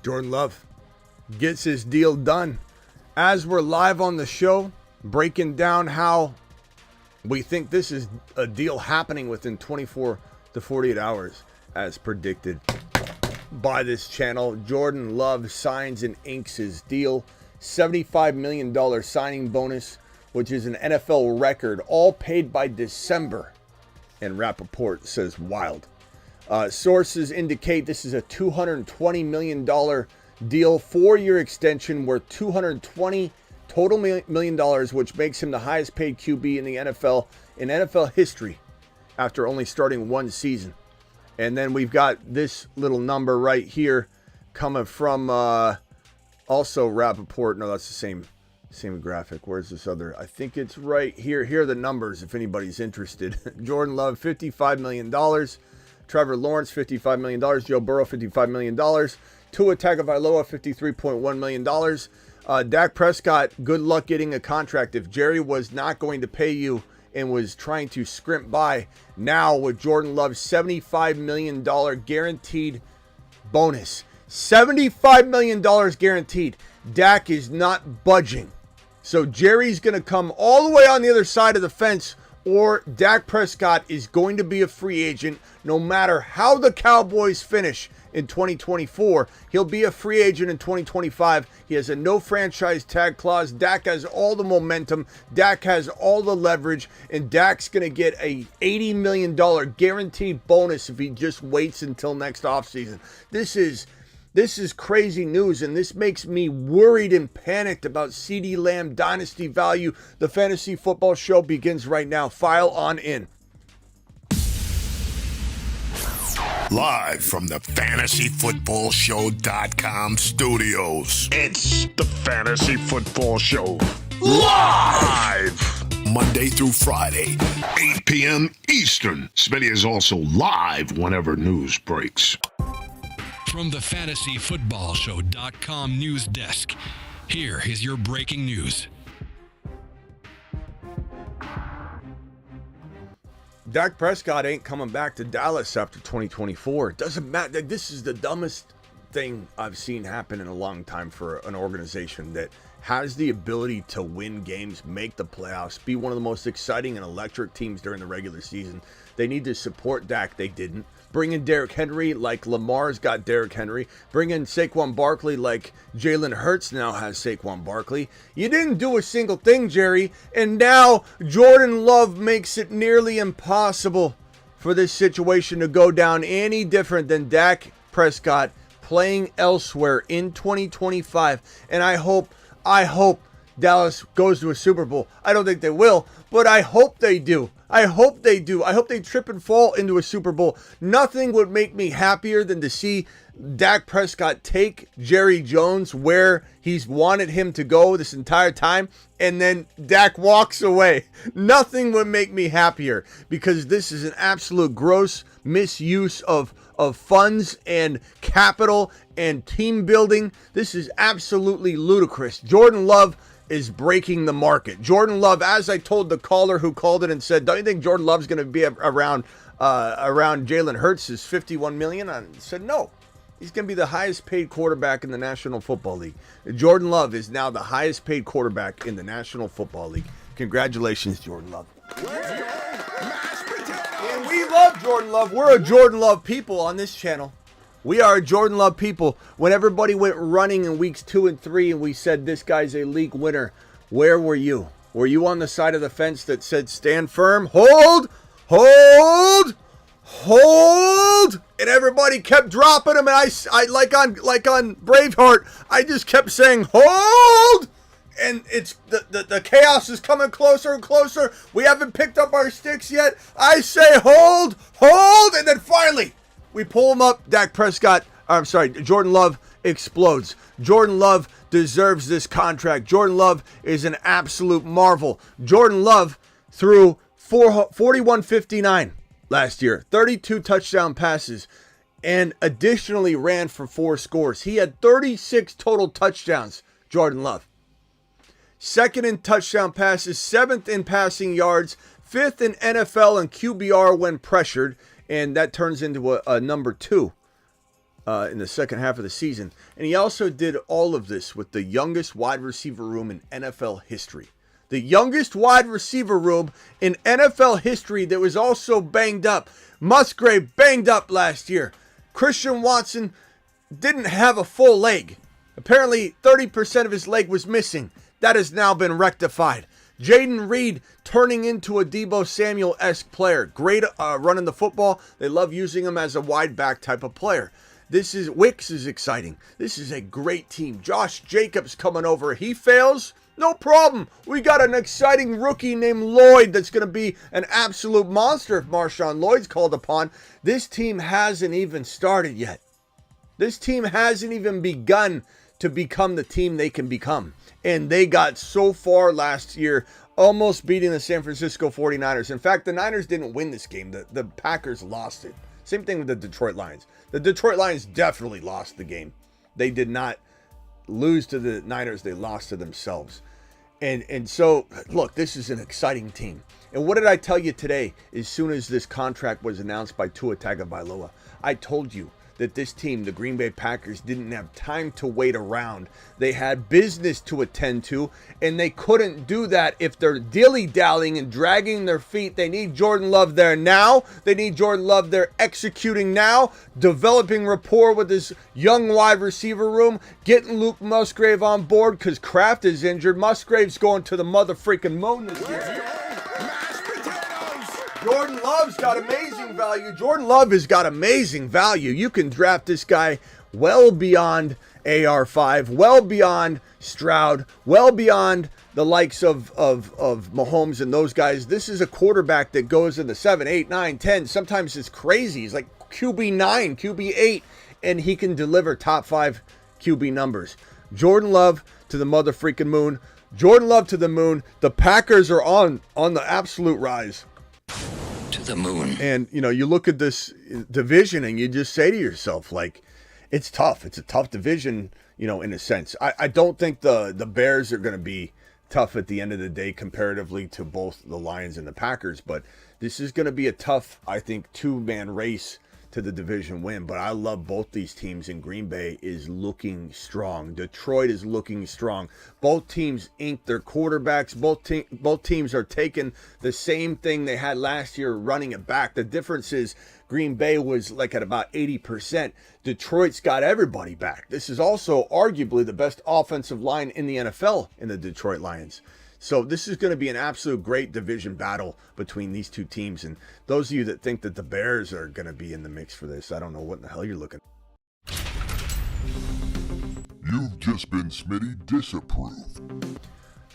Jordan Love gets his deal done. As we're live on the show, breaking down how we think this is a deal happening within 24 to 48 hours, as predicted by this channel. Jordan Love signs and inks his deal. $75 million signing bonus, which is an NFL record, all paid by December. And Rappaport says wild. Sources indicate this is a $220 million deal, 4-year extension worth $220 total million, which makes him the highest paid QB in the NFL in NFL history after only starting one season. And then we've got this little number right here coming from also Rappaport. No, that's the same graphic. Where's this other? I think it's right here. Here are the numbers if anybody's interested. Jordan Love, $55 million. Trevor Lawrence, $55 million. Joe Burrow, $55 million. Tua Tagovailoa, $53.1 million. Dak Prescott, good luck getting a contract. If Jerry was not going to pay you and was trying to scrimp by, now with Jordan Love's $75 million guaranteed bonus. $75 million guaranteed. Dak is not budging. So Jerry's going to come all the way on the other side of the fence, or Dak Prescott is going to be a free agent no matter how the Cowboys finish in 2024. He'll be a free agent in 2025. He has a no franchise tag clause. Dak has all the momentum. Dak has all the leverage. And Dak's going to get a $80 million guaranteed bonus if he just waits until next offseason. This is crazy news, and this makes me worried and panicked about CeeDee Lamb Dynasty value. The Fantasy Football Show begins right now. File on in. Live from the FantasyFootballShow.com studios. It's the Fantasy Football Show. Live! Monday through Friday, 8 p.m. Eastern. Smitty is also live whenever news breaks. From the FantasyFootballShow.com news desk, here is your breaking news. Dak Prescott ain't coming back to Dallas after 2024. It doesn't matter. This is the dumbest thing I've seen happen in a long time for an organization that has the ability to win games, make the playoffs, be one of the most exciting and electric teams during the regular season. They need to support Dak. They didn't. Bring in Derrick Henry like Lamar's got Derrick Henry. Bring in Saquon Barkley like Jalen Hurts now has Saquon Barkley. You didn't do a single thing, Jerry. And now Jordan Love makes it nearly impossible for this situation to go down any different than Dak Prescott playing elsewhere in 2025. And I hope Dallas goes to a Super Bowl. I don't think they will, but I hope they do. I hope they do. I hope they trip and fall into a Super Bowl. Nothing would make me happier than to see Dak Prescott take Jerry Jones where he's wanted him to go this entire time, and then Dak walks away. Nothing would make me happier, because this is an absolute gross misuse of funds and capital and team building. This is absolutely ludicrous. Jordan Love is breaking the market. Jordan Love, as I told the caller who called it and said, don't you think Jordan Love's going to be around Jalen Hurts' $51 million? I said, no. He's going to be the highest paid quarterback in the National Football League. Jordan Love is now the highest paid quarterback in the National Football League. Congratulations, Jordan Love. And we love Jordan Love. We're a Jordan Love people on this channel. We are a Jordan Love people. When everybody went running in weeks 2 and 3 and we said this guy's a league winner, where were you? Were you on the side of the fence that said stand firm, hold, hold, hold, and everybody kept dropping him, and I like on Braveheart, I just kept saying hold, and it's the chaos is coming closer and closer. We haven't picked up our sticks yet. I say hold, and then finally we pull him up. Jordan Love explodes. Jordan Love deserves this contract. Jordan Love is an absolute marvel. Jordan Love threw 41-59 last year, 32 touchdown passes, and additionally ran for 4 scores. He had 36 total touchdowns, Jordan Love. Second in touchdown passes, 7th in passing yards, 5th in NFL and QBR when pressured, and that turns into a number 2 in the second half of the season. And he also did all of this with the youngest wide receiver room in NFL history. The youngest wide receiver room in NFL history that was also banged up. Musgrave banged up last year. Christian Watson didn't have a full leg. Apparently 30% of his leg was missing. That has now been rectified. Jaden Reed turning into a Deebo Samuel-esque player. Great running the football. They love using him as a wide back type of player. Wicks is exciting. This is a great team. Josh Jacobs coming over. He fails, no problem. We got an exciting rookie named Lloyd that's going to be an absolute monster if Marshawn Lloyd's called upon. This team hasn't even started yet. This team hasn't even begun to become the team they can become. And they got so far last year, almost beating the San Francisco 49ers. In fact, the Niners didn't win this game. The Packers lost it. Same thing with the Detroit Lions. The Detroit Lions definitely lost the game. They did not lose to the Niners. They lost to themselves. And so, look, this is an exciting team. And what did I tell you today as soon as this contract was announced by Tua Tagovailoa? I told you that this team, the Green Bay Packers, didn't have time to wait around. They had business to attend to, and they couldn't do that if they're dilly-dallying and dragging their feet. They need Jordan Love there now. They need Jordan Love there executing now, developing rapport with this young wide receiver room, getting Luke Musgrave on board because Kraft is injured. Musgrave's going to the mother-freaking moon this year. Jordan Love's got amazing value. Jordan Love has got amazing value. You can draft this guy well beyond AR5, well beyond Stroud, well beyond the likes of Mahomes and those guys. This is a quarterback that goes in the 7, 8, 9, 10. Sometimes it's crazy. He's like QB9, QB8, and he can deliver top 5 QB numbers. Jordan Love to the mother freaking moon. Jordan Love to the moon. The Packers are on the absolute rise. To the moon. And, you look at this division and you just say to yourself, like, it's tough. It's a tough division, in a sense. I don't think the Bears are going to be tough at the end of the day comparatively to both the Lions and the Packers. But this is going to be a tough, I think, two-man race to the division win. But I love both these teams, and Green Bay is looking strong. Detroit is looking strong. Both teams inked their quarterbacks. Both teams are taking the same thing they had last year, running it back. The difference is Green Bay was like at about 80%. Detroit's got everybody back. This is also arguably the best offensive line in the NFL in the Detroit Lions. So this is going to be an absolute great division battle between these two teams. And those of you that think that the Bears are going to be in the mix for this, I don't know what in the hell you're looking at. You've just been Smitty disapproved.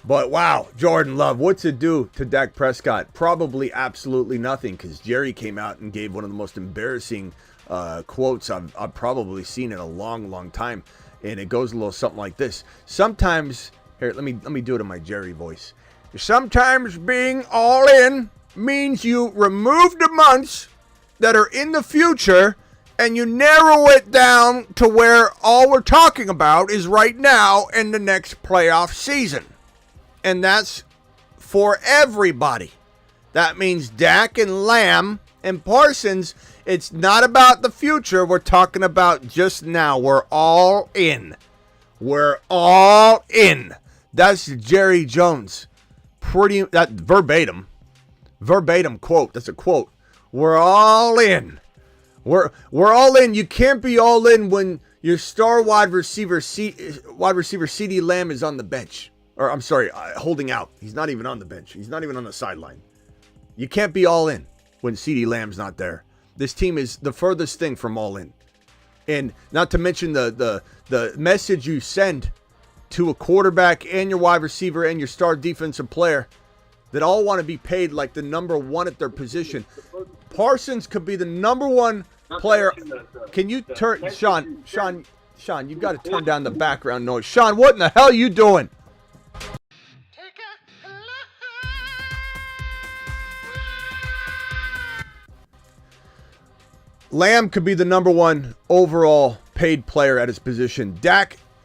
But wow, Jordan Love, what's it do to Dak Prescott? Probably absolutely nothing, because Jerry came out and gave one of the most embarrassing quotes I've probably seen in a long, long time. And it goes a little something like this. Sometimes... Here, let me do it in my Jerry voice. Sometimes being all in means you remove the months that are in the future and you narrow it down to where all we're talking about is right now in the next playoff season. And that's for everybody. That means Dak and Lamb and Parsons. It's not about the future. We're talking about just now. We're all in. We're all in. That's Jerry Jones. That verbatim quote. That's a quote. We're all in. We're all in. You can't be all in when your star wide receiver CeeDee Lamb is on the bench. Or I'm sorry, holding out. He's not even on the bench. He's not even on the sideline. You can't be all in when CeeDee Lamb's not there. This team is the furthest thing from all in. And not to mention the message you send to a quarterback and your wide receiver and your star defensive player that all want to be paid like the number one at their position. Parsons could be the number one player. Can you turn, Sean, you've got to turn down the background noise. Sean, what in the hell are you doing? Lamb could be the number one overall paid player at his position.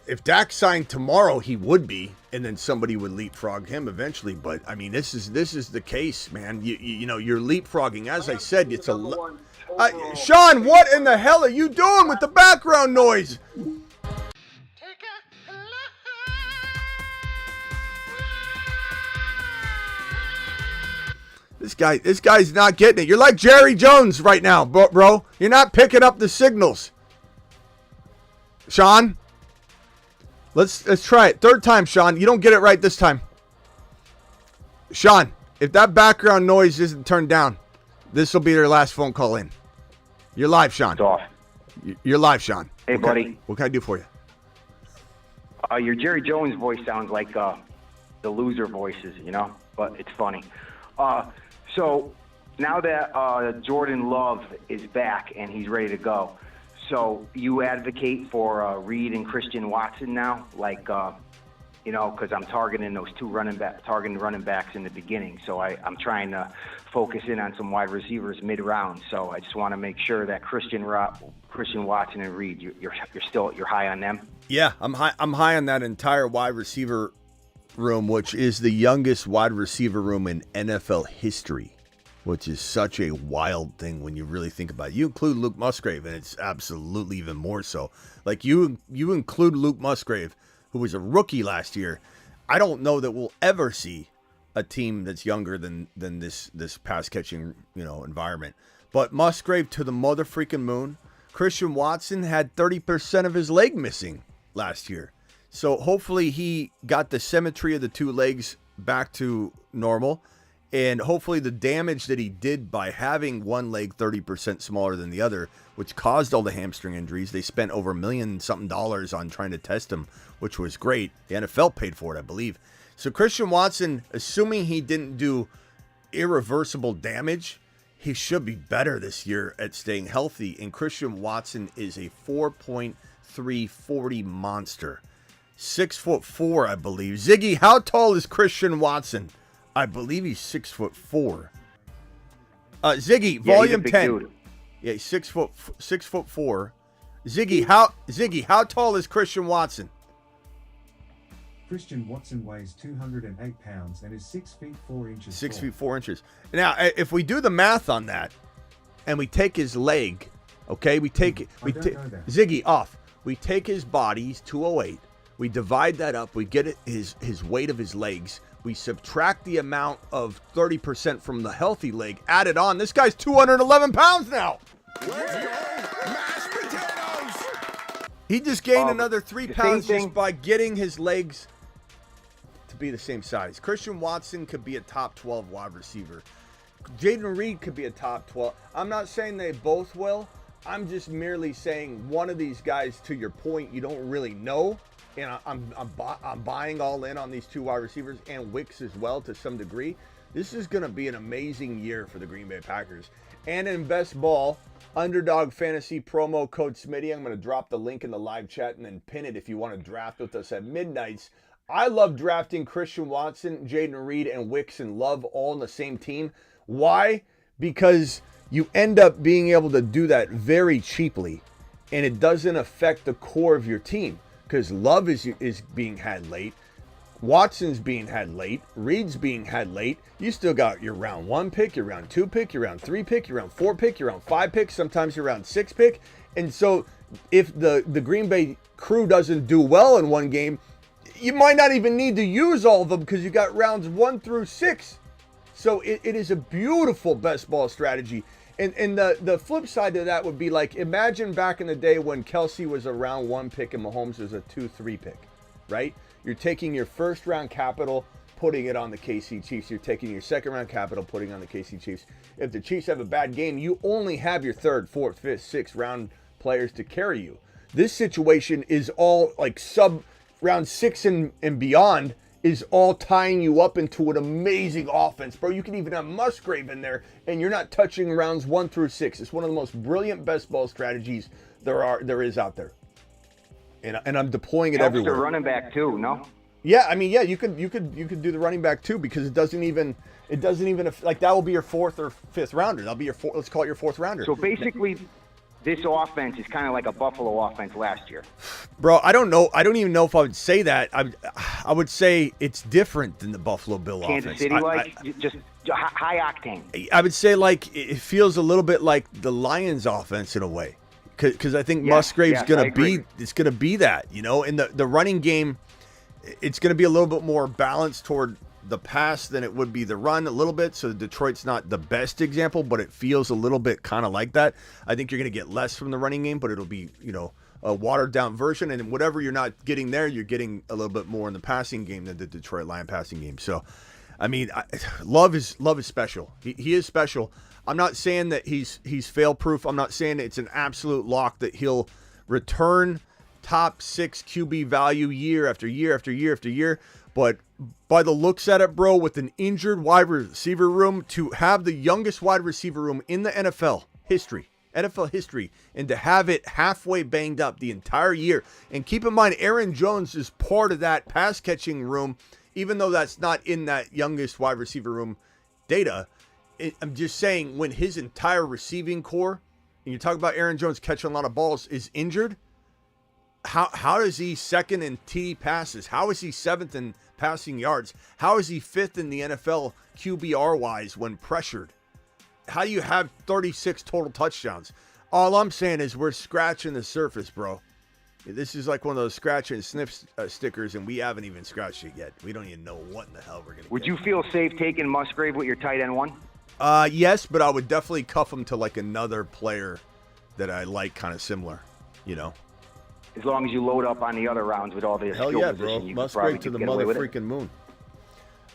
If Dak signed tomorrow, he would be, and then somebody would leapfrog him eventually. But I mean, this is the case, man. You're leapfrogging. As I said, it's Sean, what in the hell are you doing with the background noise? This guy's not getting it. You're like Jerry Jones right now, bro. You're not picking up the signals. Sean, let's try it. Third time, Sean. You don't get it right this time. Sean, if that background noise isn't turned down, this will be your last phone call in. You're live, Sean. It's off. You're live, Sean. Hey, buddy. What can I do for you? Your Jerry Jones voice sounds like the loser voices, but it's funny. So now that Jordan Love is back and he's ready to go, so you advocate for Reed and Christian Watson now, because I'm targeting those two running backs in the beginning. So I'm trying to focus in on some wide receivers mid-round. So I just want to make sure that Christian Watson and Reed, you're high on them. Yeah, I'm high on that entire wide receiver room, which is the youngest wide receiver room in NFL history, which is such a wild thing when you really think about it. You include Luke Musgrave, and it's absolutely even more so. Like you include Luke Musgrave, who was a rookie last year. I don't know that we'll ever see a team that's younger than this pass catching environment. But Musgrave to the mother freaking moon. Christian Watson had 30% of his leg missing last year. So hopefully he got the symmetry of the two legs back to normal. And hopefully the damage that he did by having one leg 30% smaller than the other, which caused all the hamstring injuries. They spent over $1 million something on trying to test him, which was great. The NFL paid for it, I believe. So Christian Watson, assuming he didn't do irreversible damage, he should be better this year at staying healthy. And Christian Watson is a 4.340 monster. 6'4", I believe. Ziggy, how tall is Christian Watson? I believe he's 6'4". Ziggy, volume 10. Dude. Yeah, he's 6'4". Ziggy, how tall is Christian Watson? Christian Watson weighs 208 pounds and is 6 feet 4 inches. 6 feet 4 inches. Now, if we do the math on that, and we take his leg, okay, Ziggy off. We take his body, he's 208. We divide that up. We get his weight of his legs. We subtract the amount of 30% from the healthy leg. Add it on. This guy's 211 pounds now. Let's go, mashed potatoes. He just gained another 3 pounds just by getting his legs to be the same size. Christian Watson could be a top 12 wide receiver. Jaden Reed could be a top 12. I'm not saying they both will. I'm just merely saying one of these guys, to your point, you don't really know. And I'm buying all in on these two wide receivers and Wicks as well to some degree. This is going to be an amazing year for the Green Bay Packers. And in best ball, Underdog Fantasy promo code Smitty. I'm going to drop the link in the live chat and then pin it if you want to draft with us at midnights. I love drafting Christian Watson, Jaden Reed, and Wicks and Love all on the same team. Why? Because you end up being able to do that very cheaply, and it doesn't affect the core of your team. Because Love is being had late, Watson's being had late, Reed's being had late. You still got your round 1 pick, your round 2 pick, your round 3 pick, your round 4 pick, your round 5 pick, sometimes your round 6 pick. And so if the Green Bay crew doesn't do well in one game, you might not even need to use all of them because you got rounds 1 through 6. So it is a beautiful best ball strategy. And the flip side to that would be like, imagine back in the day when Kelsey was a round 1 pick and Mahomes was a 2-3 pick, right? You're taking your first round capital, putting it on the KC Chiefs. You're taking your second round capital, putting it on the KC Chiefs. If the Chiefs have a bad game, you only have your third, fourth, fifth, sixth round players to carry you. This situation is all like sub round 6 and beyond is all tying you up into an amazing offense. Bro, you can even have Musgrave in there, and you're not touching rounds 1 through 6. It's one of the most brilliant best ball strategies there is out there. And I'm deploying it everywhere. The running back too, no? Yeah, I mean, yeah, you could do the running back too, because it doesn't even like that will be your 4th or 5th rounder. That'll be your let's call it your 4th rounder. So basically this offense is kind of like a Buffalo offense last year. Bro, I don't know. I don't even know if I would say that. I would say it's different than the Buffalo Bill Kansas offense. City, just high octane. I would say like it feels a little bit like the Lions offense in a way, because I think Musgrave's gonna be that, you know, in the running game. It's gonna be a little bit more balanced toward the pass than it would be the run a little bit. So Detroit's not the best example, but it feels a little bit kind of like that. I think you're gonna get less from the running game, but it'll be, you know, a watered down version, and whatever you're not getting there, you're getting a little bit more in the passing game than the Detroit Lion passing game. So, I mean, Love is special. He is special. I'm not saying that he's fail proof. I'm not saying it's an absolute lock that he'll return top 6 QB value year after year after year after year. But by the looks at it, bro, with an injured wide receiver room, to have the youngest wide receiver room in the NFL history, and to have it halfway banged up the entire year. And keep in mind, Aaron Jones is part of that pass catching room, even though that's not in that youngest wide receiver room data. I'm just saying, when his entire receiving core, and you talk about Aaron Jones catching a lot of balls, is injured, how is he second in TD passes? How is he seventh in passing yards? How is he fifth in the NFL QBR wise when pressured? How do you have 36 total touchdowns? All I'm saying is we're scratching the surface, bro. This is like one of those scratch and sniff stickers, and we haven't even scratched it yet. We don't even know what in the hell we're going to get. Would you feel safe taking Musgrave with your tight end one? Yes, but I would definitely cuff him to like another player that I like kind of similar, you know. As long as you load up on the other rounds with all the Hell skill yeah, position, bro. you Musgrave to the mother with freaking moon.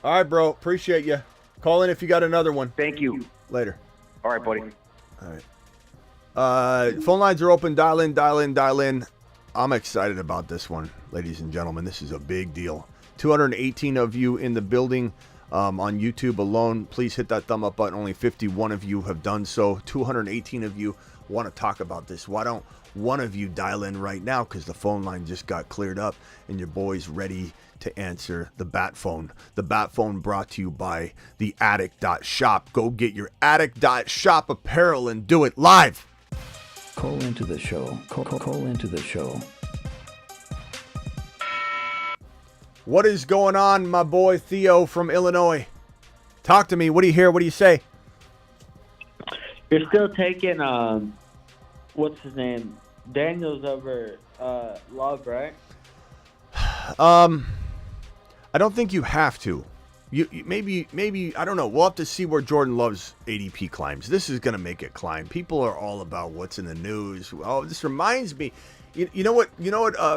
All right, bro. Appreciate you. Call in if you got another one. Thank you. Later. All right, buddy. All right. Phone lines are open. Dial in, dial in, dial in. I'm excited about this one, ladies and gentlemen. This is a big deal. 218 of you in the building on YouTube alone. Please hit that thumb up button. Only 51 of you have done so. 218 of you want to talk about this. Why don't one of you dial in right now, because the phone line just got cleared up and your boy's ready to answer the bat phone. The bat phone brought to you by the Attic.shop. Go get your Attic.shop apparel and do it live. Call into the show. Call into the show. What is going on, my boy Theo from Illinois? Talk to me. What do you hear? What do you say? You're still taking, what's his name? Daniels over Love, right? I don't think you have to. You maybe I don't know. We'll have to see where Jordan Love's ADP climbs. This is gonna make it climb. People are all about what's in the news. Oh, this reminds me. You know what?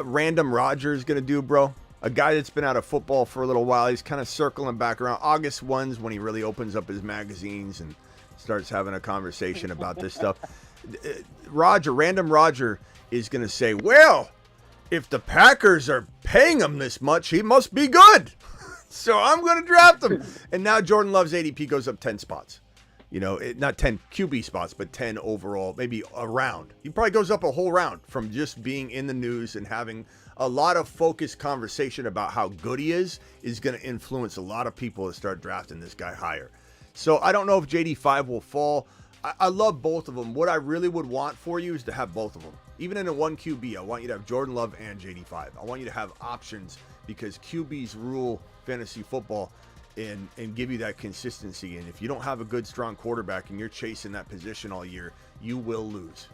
Random Roger is gonna do, bro. A guy that's been out of football for a little while. He's kind of circling back around. August 1's when he really opens up his magazines and starts having a conversation about this stuff. Random Roger is going to say, well, if the Packers are paying him this much, he must be good. So I'm going to draft him. And now Jordan Love's ADP goes up 10 spots. You know, not 10 QB spots, but 10 overall, maybe a round. He probably goes up a whole round from just being in the news and having a lot of focused conversation about how good he is going to influence a lot of people to start drafting this guy higher. So I don't know if JD5 will fall. I love both of them. What I really would want for you is to have both of them. Even in a 1 QB, I want you to have Jordan Love and JD5. I want you to have options because QBs rule fantasy football and give you that consistency. And if you don't have a good, strong quarterback and you're chasing that position all year, you will lose.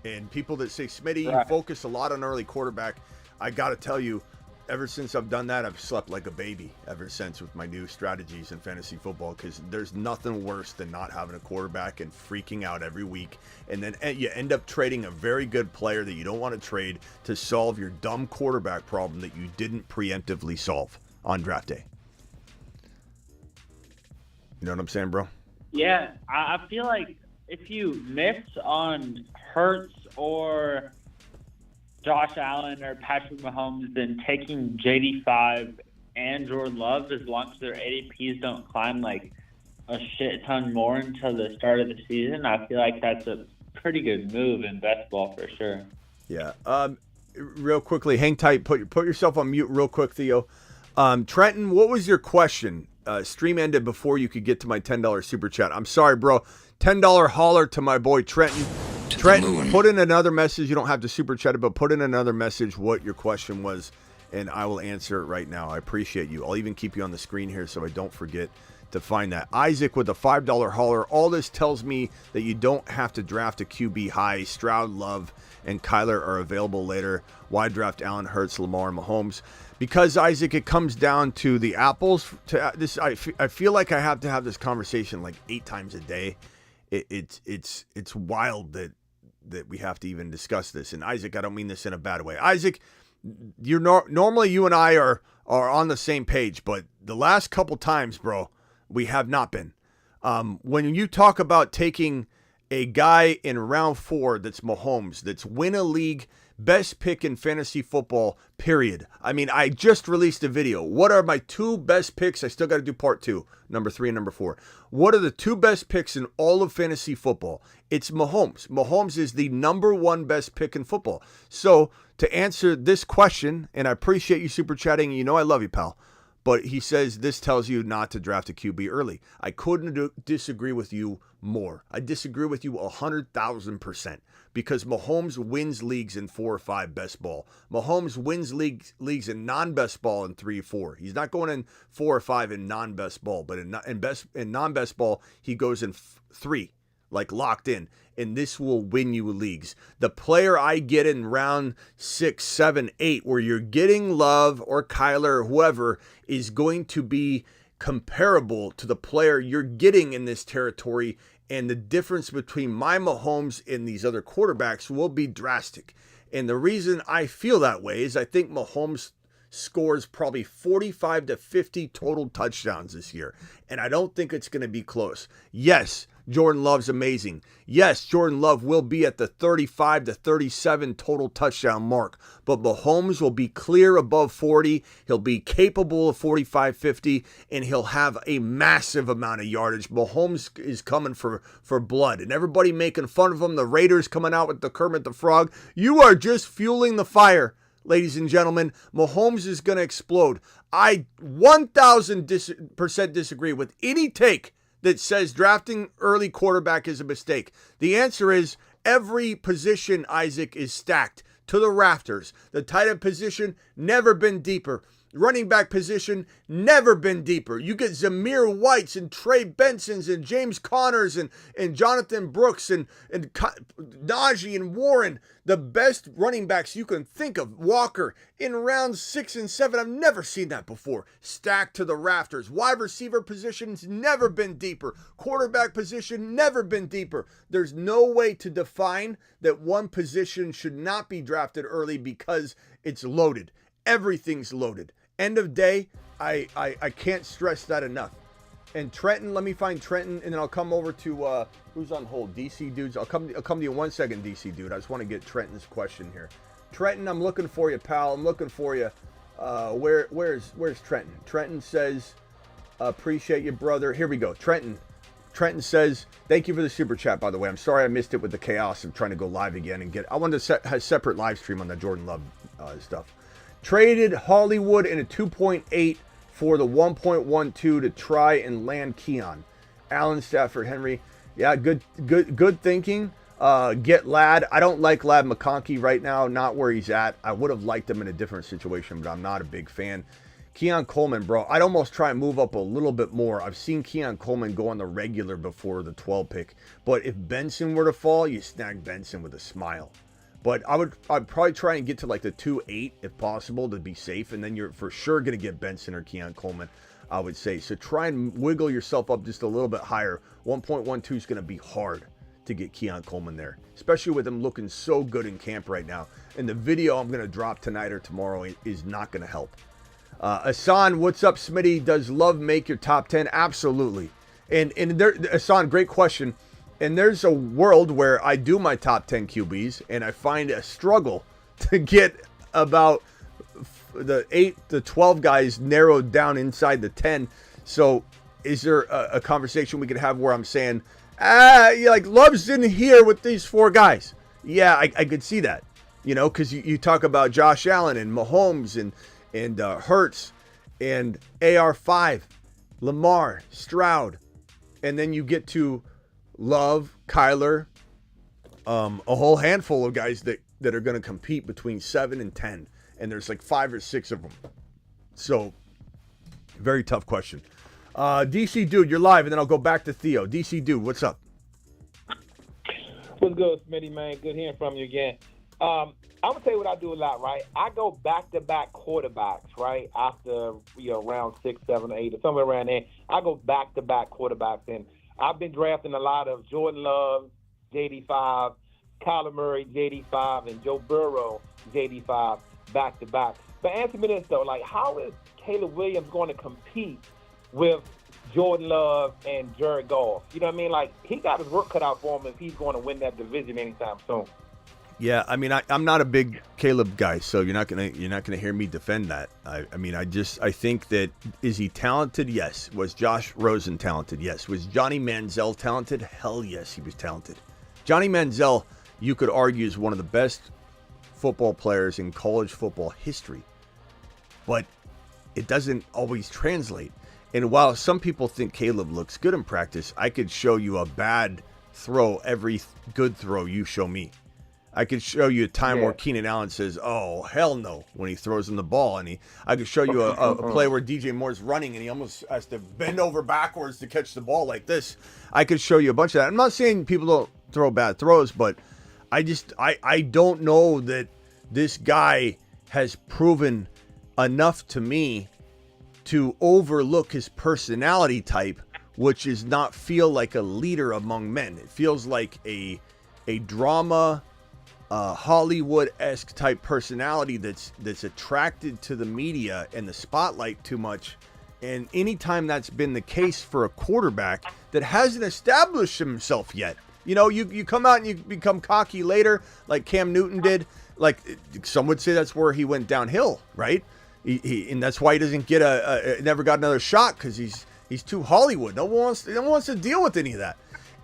And people that say, Smitty, you focus a lot on early quarterback. I got to tell you, ever since I've done that, I've slept like a baby ever since with my new strategies in fantasy football, because there's nothing worse than not having a quarterback and freaking out every week. And then you end up trading a very good player that you don't want to trade to solve your dumb quarterback problem that you didn't preemptively solve on draft day. You know what I'm saying, bro? Yeah, I feel like if you miss on Hurts or Josh Allen or Patrick Mahomes, then taking JD5 and Jordan Love, as long as their ADPs don't climb like a shit ton more until the start of the season, I feel like that's a pretty good move in best ball for sure. Yeah. Real quickly, hang tight. Put yourself on mute real quick, Theo. Trenton, what was your question? Stream ended before you could get to my $10 super chat. I'm sorry, bro. $10 holler to my boy Trenton. the Trent, moon. put in another message. You don't have to super chat it, but put in another message what your question was, and I will answer it right now. I appreciate you. I'll even keep you on the screen here so I don't forget to find that. Isaac with a $5 hauler. All this tells me that you don't have to draft a QB high. Stroud, Love, and Kyler are available later. Why draft Allen, Hurts, Lamar, and Mahomes? Because, Isaac, it comes down to the apples. I feel like I have to have this conversation like 8 times a day. It's wild that we have to even discuss this. And Isaac, I don't mean this in a bad way. Isaac, normally you and I are on the same page, but the last couple times, bro, we have not been. When you talk about taking a guy in round 4 that's Mahomes, that's win a league, best pick in fantasy football, period. I mean, I just released a video. What are my 2 best picks? I still got to do part 2, number 3 and number 4. What are the 2 best picks in all of fantasy football? It's Mahomes. Mahomes is the number 1 best pick in football. So to answer this question, and I appreciate you super chatting, you know I love you, pal. But he says this tells you not to draft a QB early. I couldn't disagree with you more. I disagree with you 100,000% because Mahomes wins leagues in 4 or 5 best ball. Mahomes wins leagues in non-best ball in 3 or 4. He's not going in 4 or 5 in non-best ball, but in non-best ball he goes in 3, like locked in. And this will win you leagues. The player I get in round 6, 7, 8, where you're getting Love or Kyler or whoever, is going to be comparable to the player you're getting in this territory. And the difference between my Mahomes and these other quarterbacks will be drastic. And the reason I feel that way is I think Mahomes scores probably 45 to 50 total touchdowns this year. And I don't think it's going to be close. Yes, Jordan Love's amazing. Yes, Jordan Love will be at the 35 to 37 total touchdown mark, but Mahomes will be clear above 40. He'll be capable of 45, 50, and he'll have a massive amount of yardage. Mahomes is coming for blood, and everybody making fun of him. The Raiders coming out with the Kermit the Frog. You are just fueling the fire, ladies and gentlemen. Mahomes is going to explode. I 1,000% disagree with any take that says drafting early quarterback is a mistake. The answer is every position, Isaac, is stacked to the rafters. The tight end position, never been deeper. Running back position, never been deeper. You get Zamir Whites and Trey Bensons and James Connors and Jonathan Brooks and Najee and Warren, the best running backs you can think of. Walker in rounds 6 and 7. I've never seen that before. Stacked to the rafters. Wide receiver position's never been deeper. Quarterback position, never been deeper. There's no way to define that one position should not be drafted early because it's loaded. Everything's loaded. End of day, I can't stress that enough. And Trenton, let me find Trenton, and then I'll come over to who's on hold. DC dudes. I'll come to you in 1 second, DC dude. I just want to get Trenton's question here. Trenton, I'm looking for you, pal. I'm looking for you. Where's Trenton? Trenton says, appreciate you, brother. Here we go. Trenton says, thank you for the super chat, by the way. I'm sorry I missed it with the chaos of trying to go live again and I wanted to have a separate live stream on the Jordan Love stuff. Traded Hollywood in a 2.8 for the 1.12 to try and land Keon. Allen, Stafford, Henry. Yeah, good thinking. Get Ladd. I don't like Ladd McConkey right now, not where he's at. I would have liked him in a different situation, but I'm not a big fan. Keon Coleman, bro, I'd almost try and move up a little bit more. I've seen Keon Coleman go on the regular before the 12 pick. But if Benson were to fall, you snag Benson with a smile. But I'd probably try and get to like the 2.8 if possible to be safe. And then you're for sure going to get Benson or Keon Coleman, I would say. So try and wiggle yourself up just a little bit higher. 1.12 is going to be hard to get Keon Coleman there, especially with him looking so good in camp right now. And the video I'm going to drop tonight or tomorrow is not going to help. Asan, what's up, Smitty? Does Love make your top 10? Absolutely. And there, Asan, great question. And there's a world where I do my top 10 QBs and I find a struggle to get about the 8 to 12 guys narrowed down inside the 10. So is there a conversation we could have where I'm saying, like Love's in here with these 4 guys? Yeah, I could see that, because you talk about Josh Allen and Mahomes and Hurts and AR5, Lamar, Stroud, and then you get to Love, Kyler, a whole handful of guys that are going to compete between 7 and 10, and there's like 5 or 6 of them. So, very tough question. DC Dude, you're live, and then I'll go back to Theo. DC Dude, what's up? What's good, Smitty, man? Good hearing from you again. I'm going to tell you what I do a lot, right? I go back-to-back quarterbacks, right? After, round 6, 7, 8, or somewhere around there. I go back-to-back quarterbacks, and I've been drafting a lot of Jordan Love, JD5, Kyler Murray, JD5, and Joe Burrow, JD5, back-to-back. But answer me this, though. Like, how is Caleb Williams going to compete with Jordan Love and Jared Goff? You know what I mean? Like, he got his work cut out for him if he's going to win that division anytime soon. Yeah, I mean, I'm not a big Caleb guy, so you're not gonna hear me defend that. I think that, is he talented? Yes. Was Josh Rosen talented? Yes. Was Johnny Manziel talented? Hell yes, he was talented. Johnny Manziel, you could argue, is one of the best football players in college football history, but it doesn't always translate. And while some people think Caleb looks good in practice, I could show you a bad throw every good throw you show me. I could show you a time where Keenan Allen says, "Oh, hell no," when he throws him the ball. And I could show you a play where DJ Moore's running and he almost has to bend over backwards to catch the ball like this. I could show you a bunch of that. I'm not saying people don't throw bad throws, but I don't know that this guy has proven enough to me to overlook his personality type, which is not feel like a leader among men. It feels like a drama, Hollywood-esque type personality that's attracted to the media and the spotlight too much. And anytime that's been the case for a quarterback that hasn't established himself yet, you come out and you become cocky later, like Cam Newton did. Like, some would say that's where he went downhill, right? And that's why he doesn't get never got another shot, because he's too Hollywood. No one wants to deal with any of that.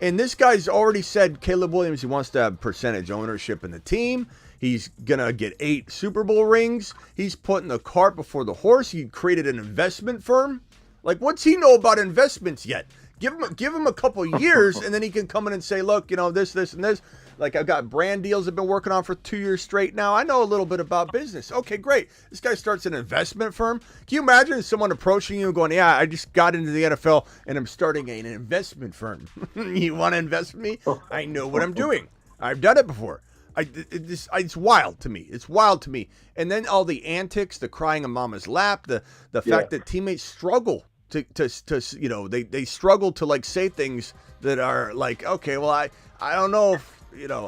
And this guy's already said, Caleb Williams, he wants to have percentage ownership in the team. He's going to get 8 Super Bowl rings. He's putting the cart before the horse. He created an investment firm. Like, what's he know about investments yet? Give him a couple years, and then he can come in and say, look, this, and this. Like, I've got brand deals I've been working on for 2 years straight now. I know a little bit about business. Okay, great. This guy starts an investment firm. Can you imagine someone approaching you and going, yeah, I just got into the NFL and I'm starting an investment firm. You want to invest with me? I know what I'm doing. I've done it before. It's wild to me. It's wild to me. And then all the antics, the crying in mama's lap, the fact that teammates struggle to they struggle to, like, say things that are like, okay, well, I don't know if,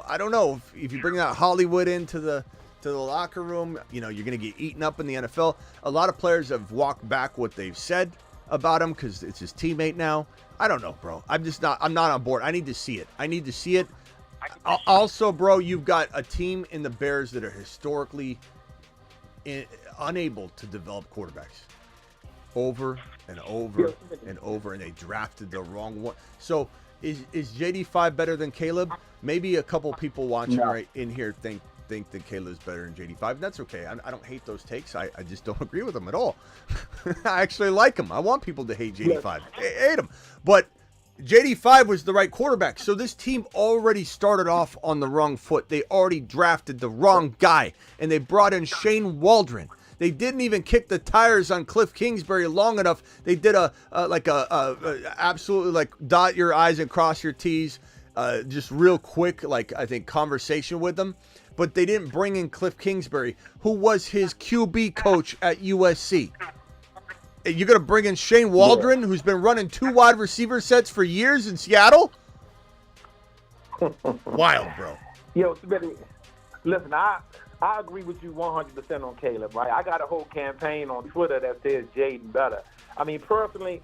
I don't know if you bring that Hollywood into the locker room, you're going to get eaten up in the NFL. A lot of players have walked back what they've said about him because it's his teammate now. I don't know, bro. I'm not on board. I need to see it. Also, bro, you've got a team in the Bears that are historically unable to develop quarterbacks over and over and over, and they drafted the wrong one. So is JD5 better than Caleb? Maybe a couple people watching right in here think that Caleb's better than JD5. And that's okay. I don't hate those takes. I just don't agree with them at all. I actually like him. I want people to hate JD5. Hate him. But JD5 was the right quarterback. So this team already started off on the wrong foot. They already drafted the wrong guy, and they brought in Shane Waldron. They didn't even kick the tires on Cliff Kingsbury long enough. They did absolutely, like, dot your I's and cross your T's, just real quick, like, I think, conversation with them. But they didn't bring in Cliff Kingsbury, who was his QB coach at USC. You're going to bring in Shane Waldron, who's been running 2 wide receiver sets for years in Seattle? Wild, bro. Yo, Smitty, listen, I agree with you 100% on Caleb, right? I got a whole campaign on Twitter that says Jaden better. I mean, personally,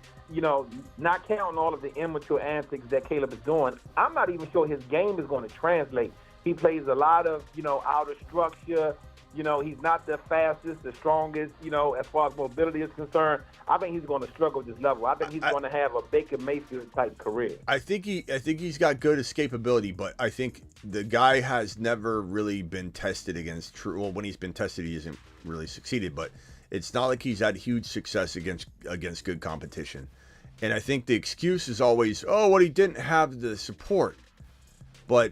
not counting all of the immature antics that Caleb is doing, I'm not even sure his game is going to translate. He plays a lot of, outer structure. He's not the fastest, the strongest, as far as mobility is concerned. I think he's going to struggle at this level. I think he's going to have a Baker Mayfield type career. I think he's got good escapability, but I think the guy has never really been tested against true. Well, when he's been tested, he hasn't really succeeded, but it's not like he's had huge success against good competition. And I think the excuse is always, he didn't have the support. But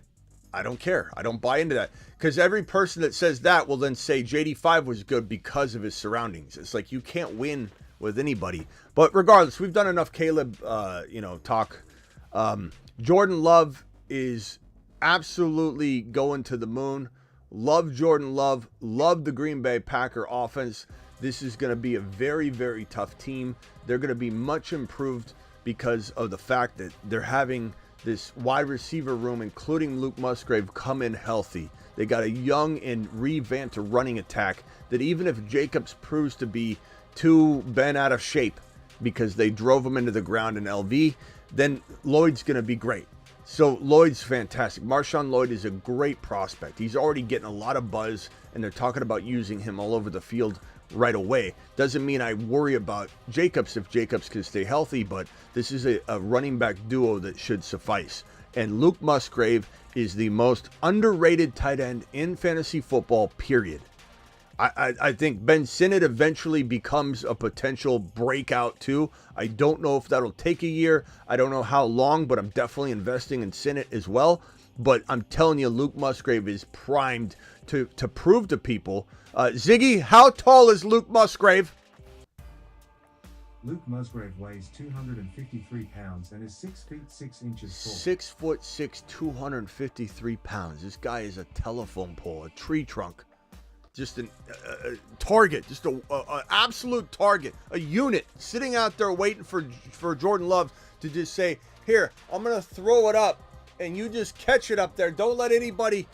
I don't care. I don't buy into that. Because every person that says that will then say JD5 was good because of his surroundings. It's like you can't win with anybody. But regardless, we've done enough Caleb, talk. Jordan Love is absolutely going to the moon. Love Jordan Love. Love the Green Bay Packer offense. This is going to be a very, very tough team. They're going to be much improved because of the fact that they're having this wide receiver room, including Luke Musgrave, come in healthy. They got a young and revamped running attack that even if Jacobs proves to be too bent out of shape because they drove him into the ground in LV, then Lloyd's going to be great. So Lloyd's fantastic. Marshawn Lloyd is a great prospect. He's already getting a lot of buzz, and they're talking about using him all over the field right away. Doesn't mean I worry about Jacobs if Jacobs can stay healthy, but this is a running back duo that should suffice. And Luke Musgrave is the most underrated tight end in fantasy football, period. I think Ben Sinnott eventually becomes a potential breakout too. I don't know if that'll take a year. I don't know how long, but I'm definitely investing in Sinnott as well. But I'm telling you, Luke Musgrave is primed to prove to people. Ziggy, how tall is Luke Musgrave? Luke Musgrave weighs 253 pounds and is 6 feet 6 inches tall. 6'6", 253 pounds. This guy is a telephone pole, a tree trunk. Just a target, just an absolute target, a unit sitting out there waiting for Jordan Love to just say, here, I'm going to throw it up and you just catch it up there. Don't let anybody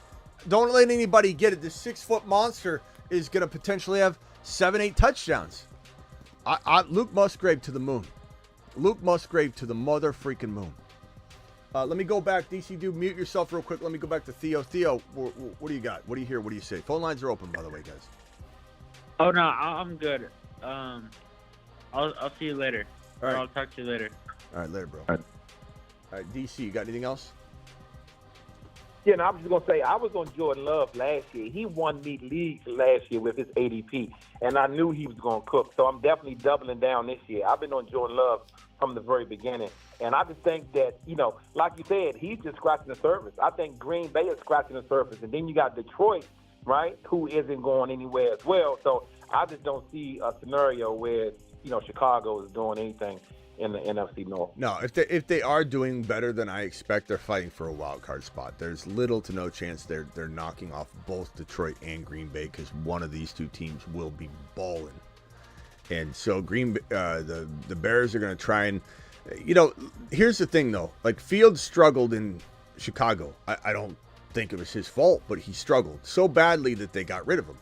get it. This 6-foot monster is going to potentially have 7-8 touchdowns. Luke Musgrave to the moon. Luke Musgrave to the mother freaking moon. Let me go back. DC, do mute yourself real quick. Let me go back to Theo. Theo, what do you got? What do you hear? What do you say? Phone lines are open, by the way, guys. Oh, no, I'm good. I'll see you later. All right. I'll talk to you later. All right, later, bro. All right, DC, you got anything else? Yeah, I was just going to say, I was on Jordan Love last year. He won me leagues last year with his ADP, and I knew he was going to cook. So I'm definitely doubling down this year. I've been on Jordan Love from the very beginning. And I just think that, like you said, he's just scratching the surface. I think Green Bay is scratching the surface. And then you got Detroit, right, who isn't going anywhere as well. So I just don't see a scenario where, Chicago is doing anything in the NFC North. No, if they are doing better than I expect, they're fighting for a wild card spot. There's little to no chance they're knocking off both Detroit and Green Bay because one of these two teams will be balling. And so the Bears are going to try and, here's the thing though. Like Fields struggled in Chicago. I don't think it was his fault, but he struggled so badly that they got rid of him.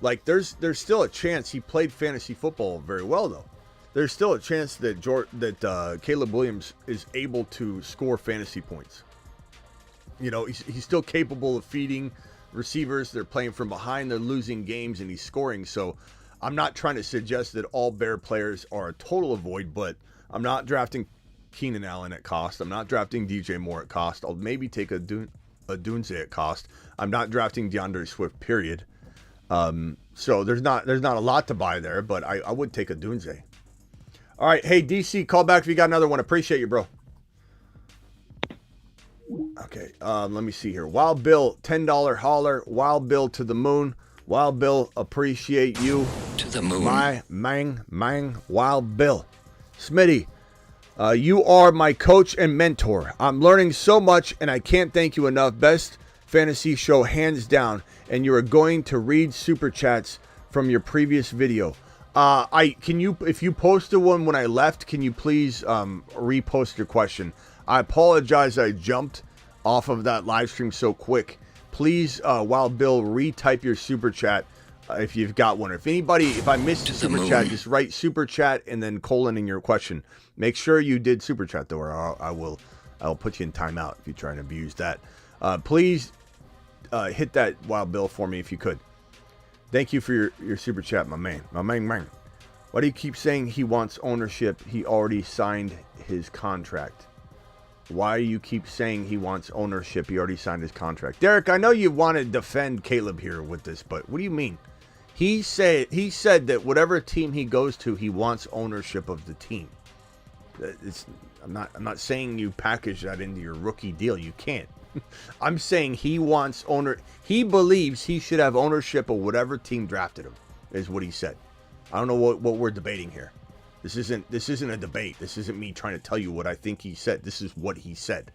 Like there's still a chance he played fantasy football very well though. There's still a chance that Caleb Williams is able to score fantasy points. He's still capable of feeding receivers. They're playing from behind. They're losing games, and he's scoring. So I'm not trying to suggest that all Bear players are a total avoid, but I'm not drafting Keenan Allen at cost. I'm not drafting DJ Moore at cost. I'll maybe take a Dunze at cost. I'm not drafting DeAndre Swift, period. So there's not a lot to buy there, but I would take a Dunze. All right, hey, DC, call back if you got another one. Appreciate you, bro. Okay, let me see here. Wild Bill, $10 holler. Wild Bill to the moon. Wild Bill, appreciate you. To the moon. My mang, Wild Bill. Smitty, you are my coach and mentor. I'm learning so much, and I can't thank you enough. Best fantasy show, hands down. And you are going to read super chats from your previous video. If you posted one when I left, can you please repost your question? I apologize, I jumped off of that live stream so quick. Please, Wild Bill, retype your super chat if you've got one. If I missed the super chat, just write super chat and then colon in your question. Make sure you did super chat though, or I'll put you in timeout if you try and abuse that. Please hit that Wild Bill for me if you could. Thank you for your super chat, my man. Why do you keep saying he wants ownership? He already signed his contract. Why do you keep saying he wants ownership? He already signed his contract. Derek, I know you want to defend Caleb here with this, but what do you mean? He said that whatever team he goes to, he wants ownership of the team. I'm not saying you package that into your rookie deal. You can't. I'm saying he wants he believes he should have ownership of whatever team drafted him, is what he said. I don't know what we're debating here. This isn't a debate. This isn't me trying to tell you what I think he said. This is what he said.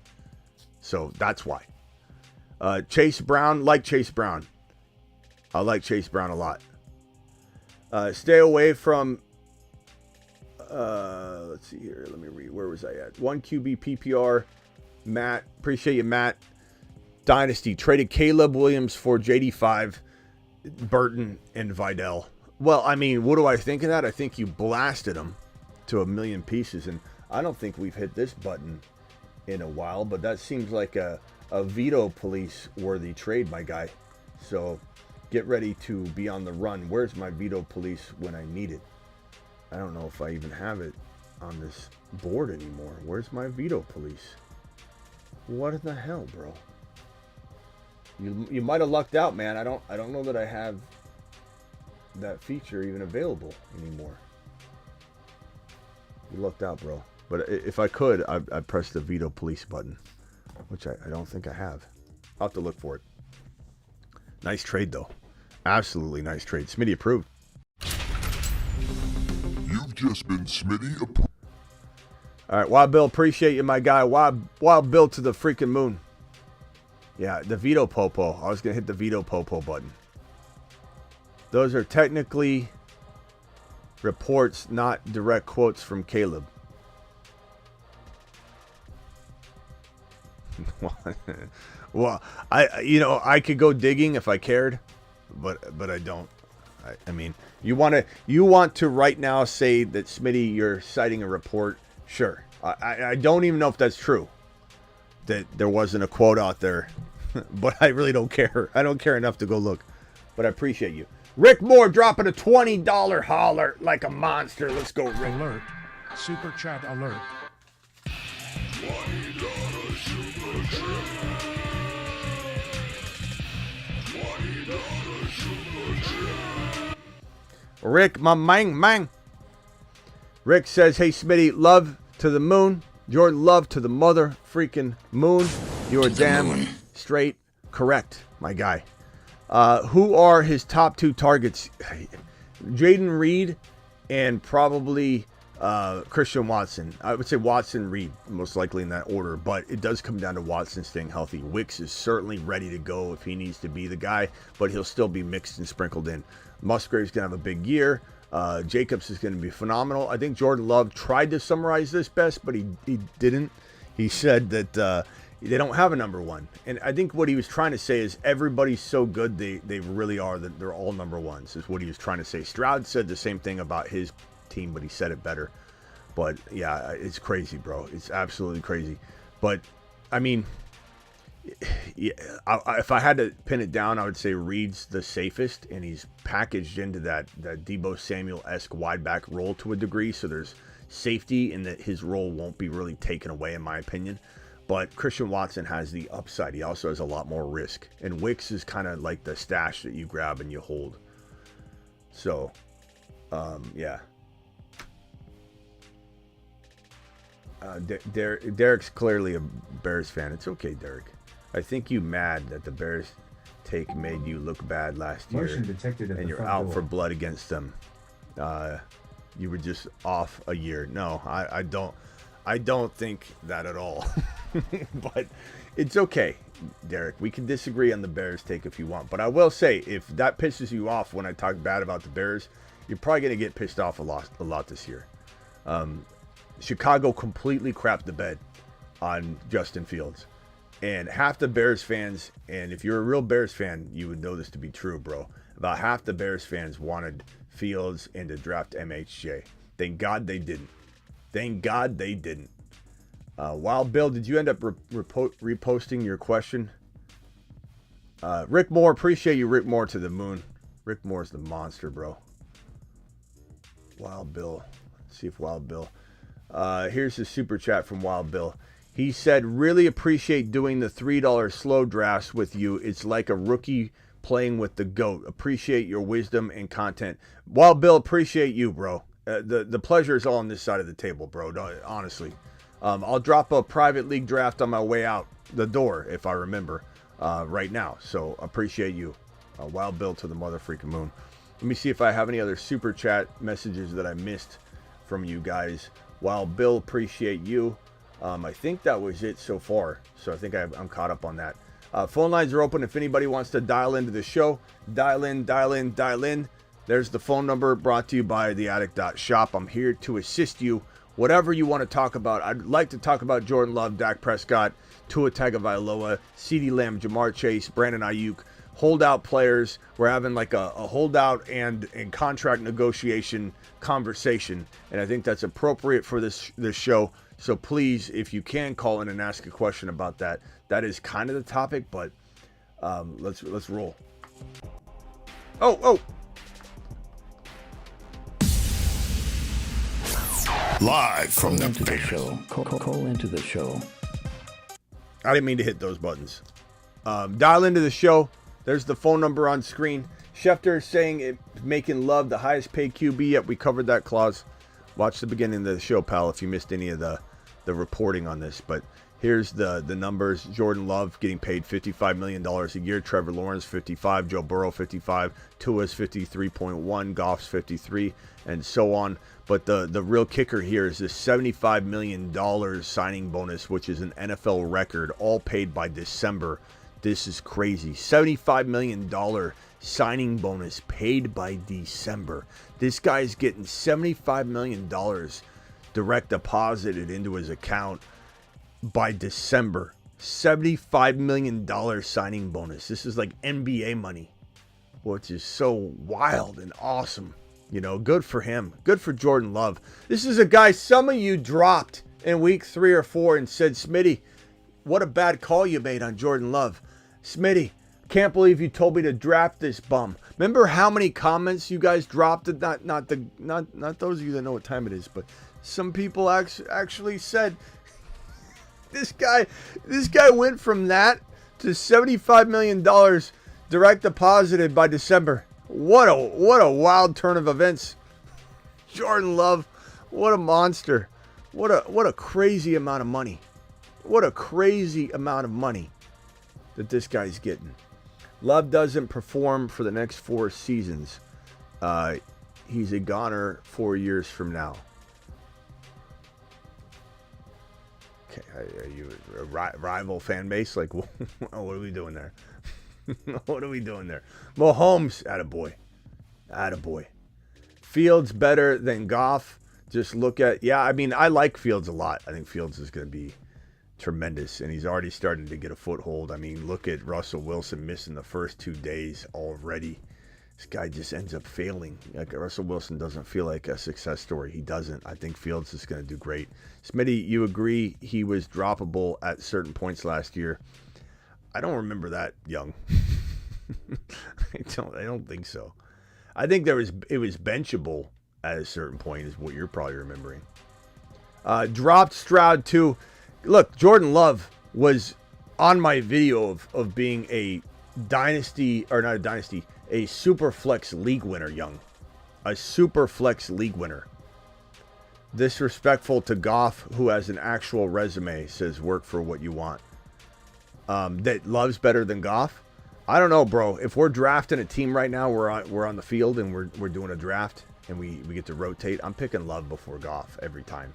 So that's why. Chase Brown, Chase Brown. I like Chase Brown a lot. Stay away from, let's see here. Let me read. Where was I at? 1 QB PPR. Matt, appreciate you, Matt. Dynasty, traded Caleb Williams for JD5, Burton, and Vidal. Well, I mean, what do I think of that? I think you blasted him to a million pieces, and I don't think we've hit this button in a while, but that seems like a veto police worthy trade, my guy. So get ready to be on the run. Where's my veto police when I need it? I don't know if I even have it on this board anymore. Where's my veto police? What in the hell, bro? You might have lucked out, man. I don't know that I have that feature even available anymore. You lucked out, bro. But if I could, I'd press the veto police button, which I don't think I have. I'll have to look for it. Nice trade, though. Absolutely nice trade. Smitty approved. You've just been Smitty approved. All right, Wild Bill, appreciate you, my guy. Wild Bill to the freaking moon. Yeah, the veto popo. I was going to hit the veto popo button. Those are technically reports, not direct quotes from Caleb. Well, I could go digging if I cared, but I don't. I mean, you want to right now say that Smitty, you're citing a report. Sure. I don't even know if that's true, that there wasn't a quote out there, but I really don't care. I don't care enough to go look, but I appreciate you. Rick Moore dropping a $20 holler like a monster. Let's go, Rick. Alert. Super chat alert. $20 super chat. $20 super chat. Rick, my mang. Rick says, hey, Smitty, love to the moon. Jordan, love to the mother freaking moon. You are damn straight correct, my guy. Who are his top two targets? Jaden Reed and probably Christian Watson. I would say Watson, Reed, most likely in that order, but it does come down to Watson staying healthy. Wicks is certainly ready to go if he needs to be the guy, but he'll still be mixed and sprinkled in. Musgrave's going to have a big year. Jacobs is going to be phenomenal. I think Jordan Love tried to summarize this best, but he didn't. He said that they don't have a number one. And I think what he was trying to say is everybody's so good, they really are, that they're all number ones, is what he was trying to say. Stroud said the same thing about his team, but he said it better. But yeah, it's crazy, bro. It's absolutely crazy. But I mean, yeah, if I had to pin it down, I would say Reed's the safest, and he's packaged into that Deebo Samuel-esque wide back role to a degree. So there's safety in that his role won't be really taken away, in my opinion. But Christian Watson has the upside. He also has a lot more risk. And Wicks is kind of like the stash that you grab and you hold. So, yeah. Derek's clearly a Bears fan. It's okay, Derek. I think you mad that the Bears take made you look bad last year. Motion detected at and the you're front out door. for blood against them. You were just off a year. No, I don't think that at all. But it's okay, Derek. We can disagree on the Bears take if you want. But I will say, if that pisses you off when I talk bad about the Bears, you're probably going to get pissed off a lot this year. Chicago completely crapped the bed on Justin Fields. And half the Bears fans, and if you're a real Bears fan, you would know this to be true, bro. About half the Bears fans wanted Fields and to draft MHJ. Thank God they didn't. Thank God they didn't. Wild Bill, did you end up reposting your question? Rick Moore, appreciate you, Rick Moore to the moon. Rick Moore's the monster, bro. Wild Bill. Let's see if Wild Bill. Here's the super chat from Wild Bill. He said, really appreciate doing the $3 slow drafts with you. It's like a rookie playing with the GOAT. Appreciate your wisdom and content. Wild Bill, appreciate you, bro. The pleasure is all on this side of the table, bro. Honestly. I'll drop a private league draft on my way out the door if I remember right now. So appreciate you. Wild Bill to the mother freaking moon. Let me see if I have any other super chat messages that I missed from you guys. Wild Bill, appreciate you. I think that was it so far. So I think I'm caught up on that. Phone lines are open if anybody wants to dial into the show. Dial in. There's the phone number brought to you by theattic.shop. I'm here to assist you. Whatever you want to talk about. I'd like to talk about Jordan Love, Dak Prescott, Tua Tagovailoa, CeeDee Lamb, Jamar Chase, Brandon Ayuk. Holdout players. We're having like a holdout and contract negotiation conversation. And I think that's appropriate for this show. So please, if you can call in and ask a question about that. That is kind of the topic, but let's roll. Oh. Live from the Into the fans. show. Call into the show. I didn't mean to hit those buttons. Dial into the show. There's the phone number on screen. Schefter is saying it making Love the highest paid QB yet. We covered that clause. Watch the beginning of the show, pal, if you missed any of the reporting on this. But here's the numbers. Jordan Love getting paid $55 million a year. Trevor Lawrence, 55. Joe Burrow, 55. Tua's 53.1. Goff's 53, and so on. But the real kicker here is this $75 million signing bonus, which is an NFL record, all paid by December. This is crazy. $75 million signing bonus paid by December. This guy's getting $75 million direct deposited into his account by December. $75 million signing bonus. This is like NBA money, which is so wild and awesome. You know, good for him. Good for Jordan Love. This is a guy some of you dropped in week 3 or 4 and said, Smitty, what a bad call you made on Jordan Love. Smitty, can't believe you told me to draft this bum. Remember how many comments you guys dropped? Not those of you that know what time it is, but some people actually said this guy went from that to $75 million direct deposited by December. What a wild turn of events. Jordan Love, what a monster. What a crazy amount of money. What a crazy amount of money that this guy's getting. Love doesn't perform for the next 4 seasons. He's a goner 4 years from now. Okay, are you a rival fan base? Like, what are we doing there? What are we doing there? Mahomes, attaboy. Fields better than Goff. Just look at, I mean, I like Fields a lot. I think Fields is going to be tremendous, and he's already starting to get a foothold. I mean, look at Russell Wilson missing the first 2 days already. This guy just ends up failing. Like, Russell Wilson doesn't feel like a success story. He doesn't. I think Fields is going to do great. Smitty, you agree he was droppable at certain points last year? I don't remember that young. I don't think so. I think it was benchable at a certain point is what you're probably remembering. Dropped Stroud too. Look, Jordan Love was on my video of being a dynasty, or not a dynasty, a super flex league winner, young. A super flex league winner. Disrespectful to Goff, who has an actual resume, says work for what you want. That Love's better than Goff. I don't know, bro. If we're drafting a team right now, we're on the field and we're doing a draft and we get to rotate. I'm picking Love before Goff every time.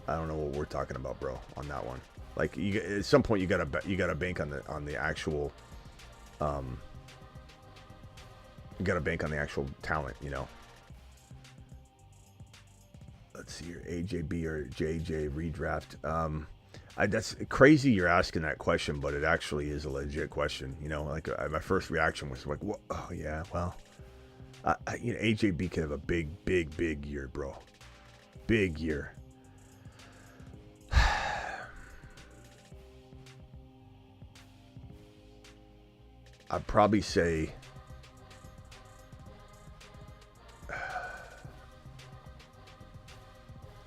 I don't know what we're talking about, bro, on that one. Like, at some point you gotta bank on the actual you gotta bank on the actual talent, you know. Let's see here, AJB or JJ redraft. That's crazy you're asking that question, but it actually is a legit question. You know, like my first reaction was like, "What? Oh yeah, well, you know, AJB could have a big year, bro. Big year." I'd probably say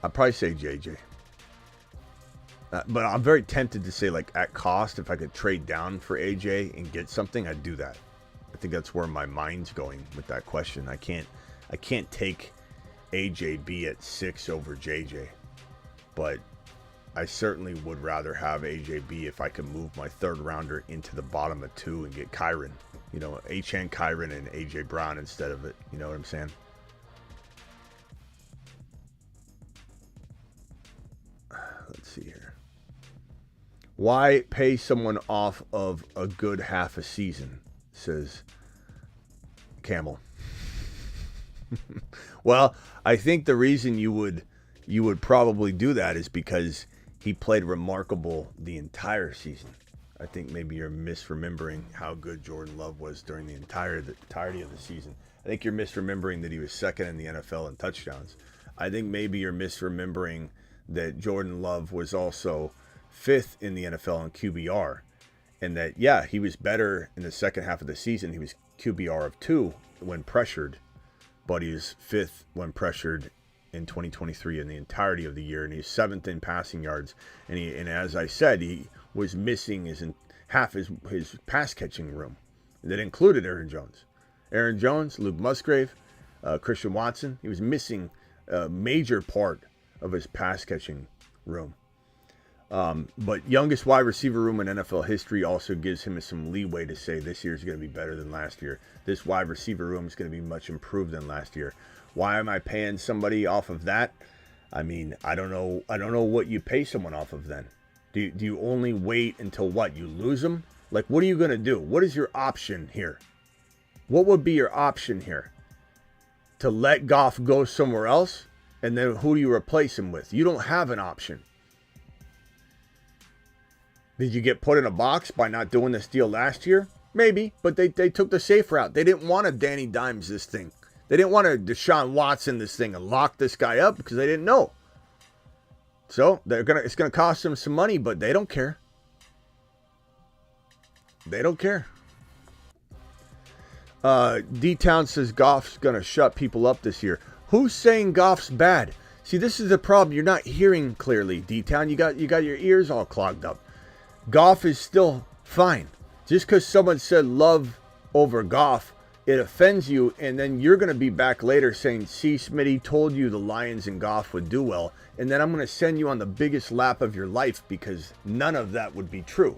JJ. But I'm very tempted to say, like, at cost, if I could trade down for AJ and get something, I'd do that. I think that's where my mind's going with that question. I can't take AJB at 6 over JJ. But I certainly would rather have AJB if I could move my third rounder into the bottom of 2 and get Kyron. You know, Achane, Kyron, and AJ Brown instead of it. You know what I'm saying? Let's see here. Why pay someone off of a good half a season, says Camel. Well, I think the reason you would probably do that is because he played remarkable the entire season. I think maybe you're misremembering how good Jordan Love was during the entirety of the season. I think you're misremembering that he was second in the NFL in touchdowns. I think maybe you're misremembering that Jordan Love was also 5th in the NFL in QBR. And that, yeah, he was better in the second half of the season. He was QBR of 2 when pressured, but he was 5th when pressured in 2023 in the entirety of the year. And he's 7th in passing yards. And as I said, he was missing half his pass catching room. That included Aaron Jones, Luke Musgrave, Christian Watson. He was missing a major part of his pass catching room. But youngest wide receiver room in NFL history also gives him some leeway to say this year's going to be better than last year. This wide receiver room is going to be much improved than last year. Why am I paying somebody off of that? I mean, I don't know what you pay someone off of then. Do you only wait until what? You lose them? Like, what are you going to do? What is your option here? What would be your option here? To let Goff go somewhere else? And then who do you replace him with? You don't have an option. Did you get put in a box by not doing this deal last year? Maybe, but they took the safe route. They didn't want to Danny Dimes this thing. They didn't want to Deshaun Watson this thing and lock this guy up because they didn't know. So it's gonna cost them some money, but they don't care. They don't care. D-Town says Goff's gonna shut people up this year. Who's saying Goff's bad? See, this is the problem. You're not hearing clearly, D-Town. You got your ears all clogged up. Goff is still fine. Just because someone said Love over Goff, it offends you, and then you're going to be back later saying, see, Smitty told you the Lions and Goff would do well, and then I'm going to send you on the biggest lap of your life because none of that would be true.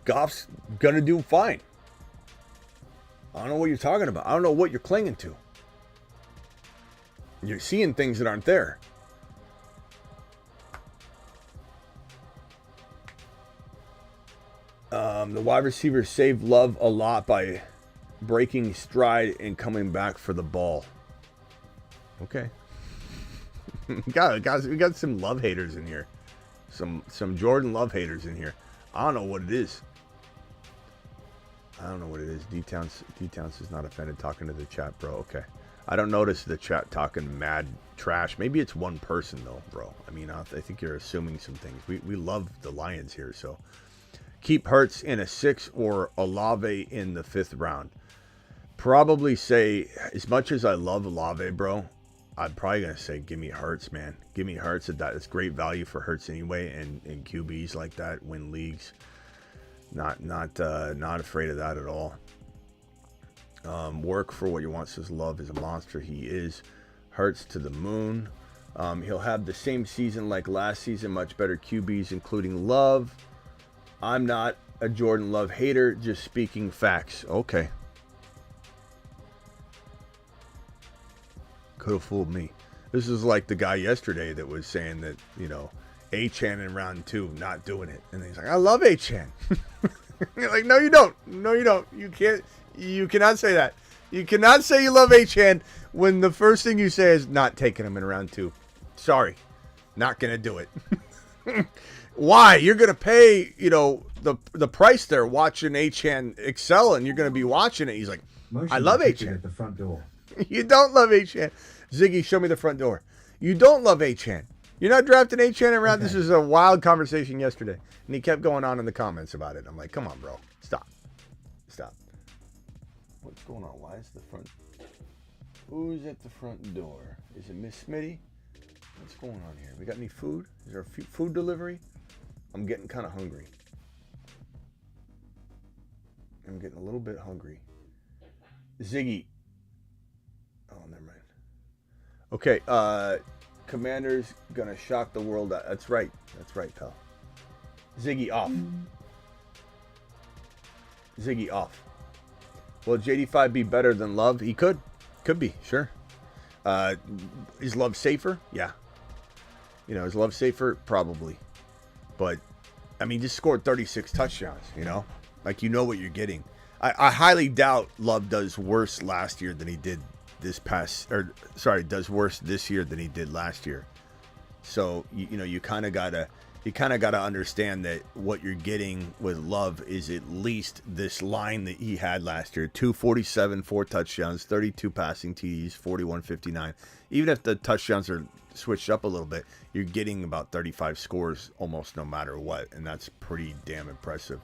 Goff's going to do fine. I don't know what you're talking about. I don't know what you're clinging to. You're seeing things that aren't there. The wide receivers saved Love a lot by breaking stride and coming back for the ball. Okay. Guys, we got some Love haters in here. Some Jordan Love haters in here. I don't know what it is. D-Towns is not offended talking to the chat, bro. Okay. I don't notice the chat talking mad trash. Maybe it's one person, though, bro. I mean, I think you're assuming some things. We love the Lions here, so. Keep Hurts in a 6 or Olave in the 5th round. Probably say, as much as I love Olave, bro, I'm probably going to say, give me Hurts, man. Give me Hurts. That's great value for Hurts anyway, and QBs like that win leagues. Not afraid of that at all. Work for what you want, says Love is a monster. He is. Hurts to the moon. He'll have the same season like last season, much better QBs, including Love. I'm not a Jordan Love hater, just speaking facts. Okay. Could have fooled me. This is like the guy yesterday that was saying that, Achane in round 2, not doing it. And he's like, I love Achane. You're like, no, you don't. No, you don't. You cannot say that. You cannot say you love Achane when the first thing you say is not taking him in round 2. Sorry. Not going to do it. Why? You're going to pay, the price there watching Achane excel, and you're going to be watching it. He's like, I love Achane. At the front door. You don't love Achane. Ziggy, show me the front door. You don't love Achane. You're not drafting Achane around. Okay. This is a wild conversation yesterday. And he kept going on in the comments about it. I'm like, come on, bro. Stop. What's going on? Why is the front... Who's at the front door? Is it Miss Smitty? What's going on here? We got any food? Is there a food delivery? I'm getting kind of hungry. I'm getting a little bit hungry. Ziggy. Oh, never mind. Okay, Commanders gonna shock the world. That's right. That's right, pal. Ziggy off. Ziggy off. Will JD5 be better than Love? He could. Could be, sure. Is Love safer? Yeah. You know, is Love safer? Probably. But, I mean, just scored 36 touchdowns, you know? Like, you know what you're getting. I highly doubt Love does worse last year than he did does worse this year than he did last year. So, you kind of gotta understand that what you're getting with Love is at least this line that he had last year. 247, 4 touchdowns, 32 passing TDs, 41-59. Even if the touchdowns are switched up a little bit, you're getting about 35 scores almost no matter what, and that's pretty damn impressive.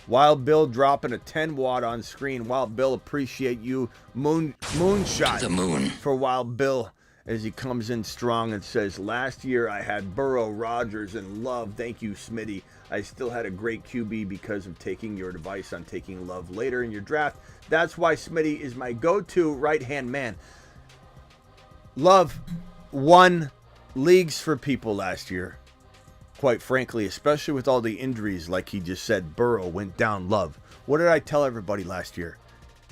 Wild Bill dropping a 10 watt on screen. Wild Bill, appreciate you. Moonshot the moon for Wild Bill as he comes in strong and says, last year I had Burrow, Rodgers, and Love. Thank you, Smitty. I still had a great QB because of taking your advice on taking Love later in your draft. That's why Smitty is my go-to right-hand man. Love won leagues for people last year. Quite frankly, especially with all the injuries, like he just said, Burrow went down. Love. What did I tell everybody last year?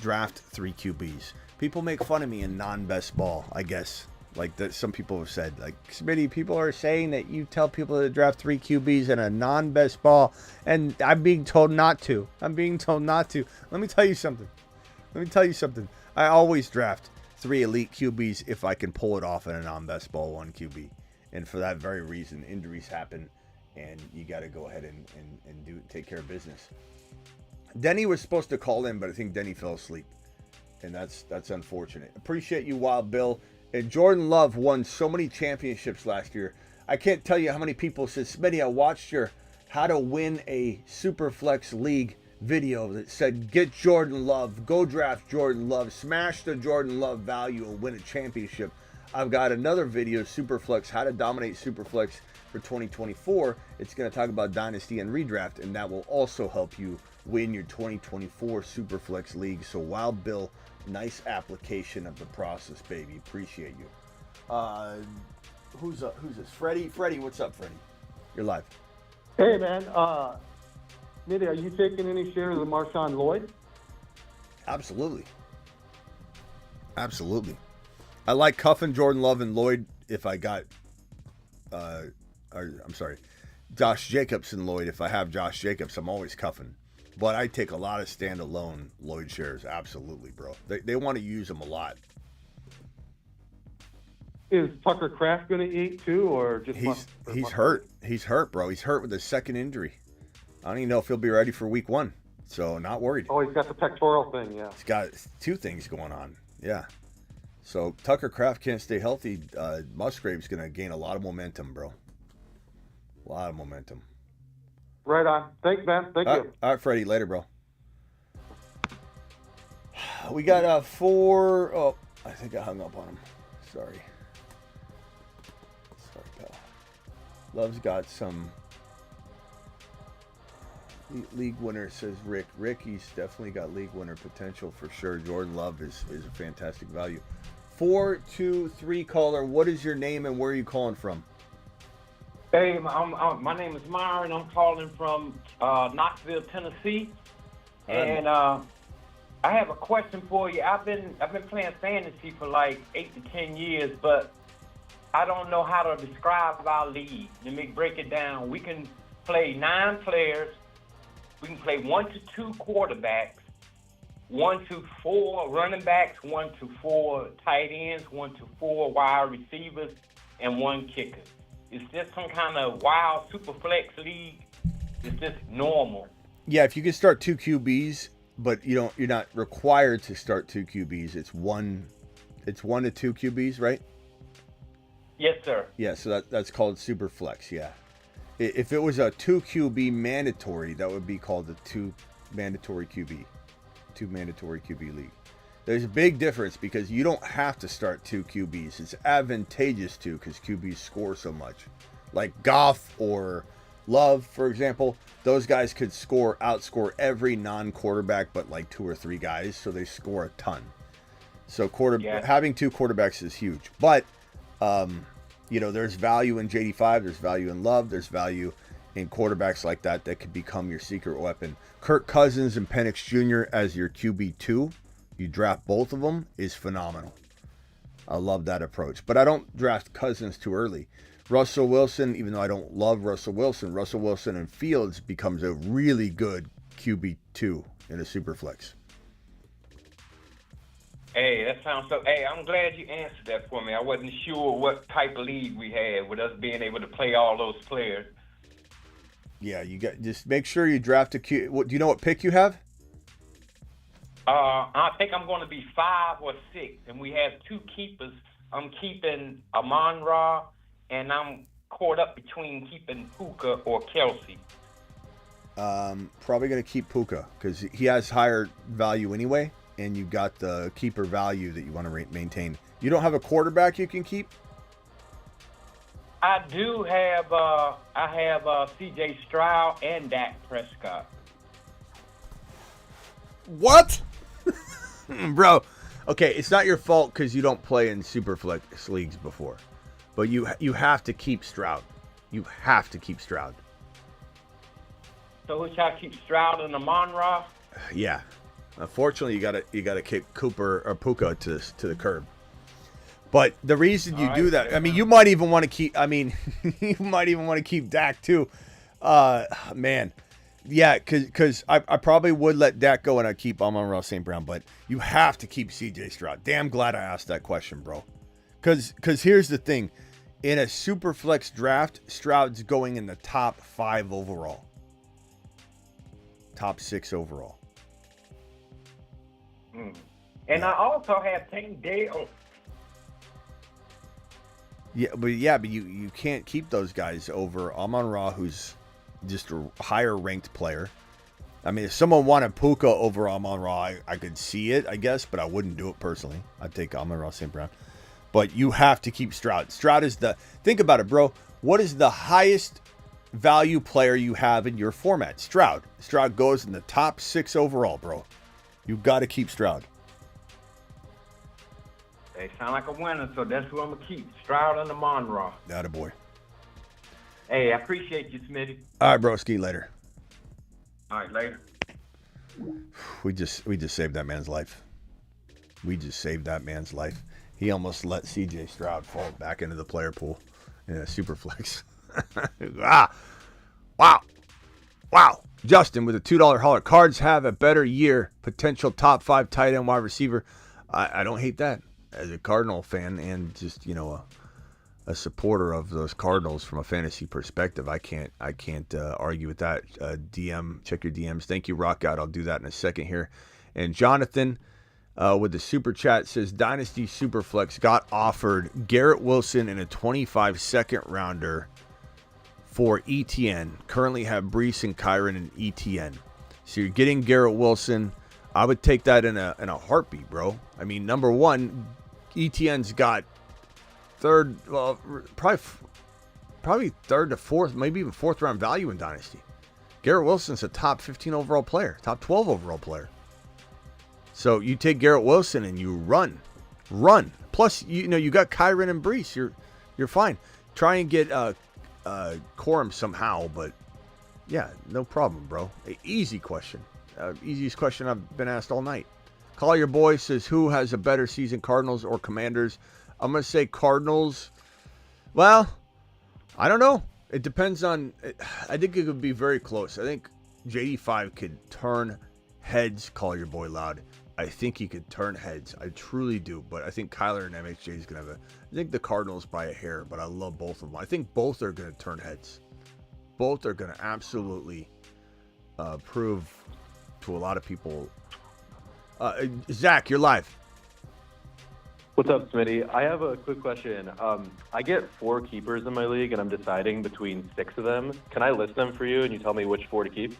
Draft 3 QBs. People make fun of me in non-best ball, I guess. Like that, some people have said, like, Smitty, people are saying that you tell people to draft 3 QBs in a non-best ball, and I'm being told not to. Let me tell you something. I always draft 3 elite QBs if I can pull it off in a non-best ball 1 QB. And for that very reason, injuries happen, and you got to go ahead and take care of business. Denny was supposed to call in, but I think Denny fell asleep, and that's unfortunate. Appreciate you, Wild Bill. And Jordan Love won so many championships last year. I can't tell you how many people said, Smitty, I watched your how to win a Superflex League video that said, get Jordan Love, go draft Jordan Love, smash the Jordan Love value and win a championship. I've got another video, Superflex, how to dominate Superflex for 2024. It's going to talk about Dynasty and Redraft, and that will also help you win your 2024 Superflex League. So Wild Bill, nice application of the process, baby. Appreciate you. Who's this? Freddie, what's up, Freddie? You're live. Hey, man. Smitty, are you taking any shares of Marshawn Lloyd? Absolutely. I like cuffing Jordan Love and Lloyd if I got, Josh Jacobs and Lloyd. If I have Josh Jacobs, I'm always cuffing. But I take a lot of standalone Lloyd shares. Absolutely, bro. They want to use them a lot. Is Tucker Kraft going to eat too, or just he's hurt? He's hurt, bro. He's hurt with his second injury. I don't even know if he'll be ready for week 1. So not worried. Oh, he's got the pectoral thing, yeah. He's got 2 things going on. Yeah. So Tucker Kraft can't stay healthy. Musgrave's going to gain a lot of momentum, bro. A lot of momentum. Right on. Thanks, man. Thank you. All right, Freddie. Later, bro. We got 4. Oh, I think I hung up on him. Sorry, pal. Love's got some league winner, says Rick. He's definitely got league winner potential for sure. Jordan Love is a fantastic value. 423 caller. What is your name and where are you calling from? Hey, my name is Myron. I'm calling from Knoxville, Tennessee, and I have a question for you. I've been playing fantasy for like 8 to 10 years, but I don't know how to describe our league. Let me break it down. We can play 9 players. We can play 1 to 2 quarterbacks, 1 to 4 running backs, 1 to 4 tight ends, 1 to 4 wide receivers, and 1 kicker. Is this some kind of wild super flex league? Is this normal? Yeah, if you can start 2 QBs, but you're not required to start 2 QBs. It's 1 to 2 QBs, right? Yes, sir. Yeah, so that's called super flex. Yeah. If it was a 2 QB mandatory, that would be called the 2 mandatory QB league. There's a big difference because you don't have to start 2 QBs. It's advantageous to because QBs score so much. Like Goff or Love, for example, those guys could outscore every non-quarterback but like 2 or 3 guys, so they score a ton. So having 2 quarterbacks is huge. But, there's value in JD5. There's value in Love. There's value in quarterbacks like that could become your secret weapon. Kirk Cousins and Penix Jr. as your QB2, you draft both of them, is phenomenal. I love that approach. But I don't draft Cousins too early. Russell Wilson, even though I don't love Russell Wilson and Fields becomes a really good QB2 in a super flex. Hey, that sounds so. Hey, I'm glad you answered that for me. I wasn't sure what type of league we had with us being able to play all those players. Yeah, just make sure you draft a Q. Do you know what pick you have? I think I'm going to be 5 or 6, and we have 2 keepers. I'm keeping Amon-Ra, and I'm caught up between keeping Puka or Kelsey. Probably going to keep Puka because he has higher value anyway, and you got the keeper value that you want to maintain. You don't have a quarterback you can keep? I do have. I have C.J. Stroud and Dak Prescott. What? Bro, okay, it's not your fault because you don't play in super flex leagues before, but you have to keep Stroud. You have to keep Stroud. So who shall I keep, Stroud and Amon-Ra? Yeah, unfortunately you gotta kick Cooper or Puka to the curb. But the reason you do that, I mean, you might even want to keep. I mean, you might even want to keep Dak too. Man. Yeah, because I probably would let Dak go and I'd keep Amon-Ra St. Brown, but you have to keep C.J. Stroud. Damn glad I asked that question, bro. Because here's the thing. In a super flex draft, Stroud's going in the top 5 overall. Top 6 overall. And yeah. I also have Tank Dale. Yeah, but you can't keep those guys over Amon-Ra, who's just a higher ranked player. I mean, if someone wanted Puka over Amon-Ra, I could see it, I guess, but I wouldn't do it personally. I'd take Amon-Ra St. Brown. But you have to keep Stroud. Stroud is think about it, bro. What is the highest value player you have in your format? Stroud. Stroud goes in the top 6 overall, bro. You got to keep Stroud. They sound like a winner, so that's who I'm going to keep. Stroud and Amon-Ra. Attaboy. Hey, I appreciate you, Smitty. All right, bro. Ski later. All right, later. We just saved that man's life. We just saved that man's life. He almost let C.J. Stroud fall back into the player pool in a super flex. Wow. Justin with a $2 holler. Cards have a better year. Potential top 5 tight end wide receiver. I don't hate that as a Cardinal fan and just a supporter of those Cardinals from a fantasy perspective. I can't argue with that. DM, check your DMs. Thank you, Rock Out. I'll do that in a second here. And Jonathan with the super chat says Dynasty Superflex got offered Garrett Wilson in a 25 second rounder for ETN. Currently have Brees and Kyron and ETN. So you're getting Garrett Wilson. I would take that in a heartbeat, bro. I mean, number one, ETN's got probably third to fourth, maybe even 4th round value in Dynasty. Garrett Wilson's a top 15 overall player, top 12 overall player. So you take Garrett Wilson and you run. Plus, you got Kyron and Brees. You're fine. Try and get Corum somehow, but yeah, no problem, bro. Easy question. Easiest question I've been asked all night. Call Your Boy says, who has a better season, Cardinals or Commanders? I'm going to say Cardinals. Well, I don't know. It depends on... I think it could be very close. I think JD5 could turn heads. Call Your Boy loud. I think he could turn heads. I truly do. But I think Kyler and MHJ is going to have I think the Cardinals by a hair, but I love both of them. I think both are going to turn heads. Both are going to absolutely prove to a lot of people. Zach, you're live. What's up, Smitty? I have a quick question. I get 4 keepers in my league, and I'm deciding between 6 of them. Can I list them for you, and you tell me which 4 to keep?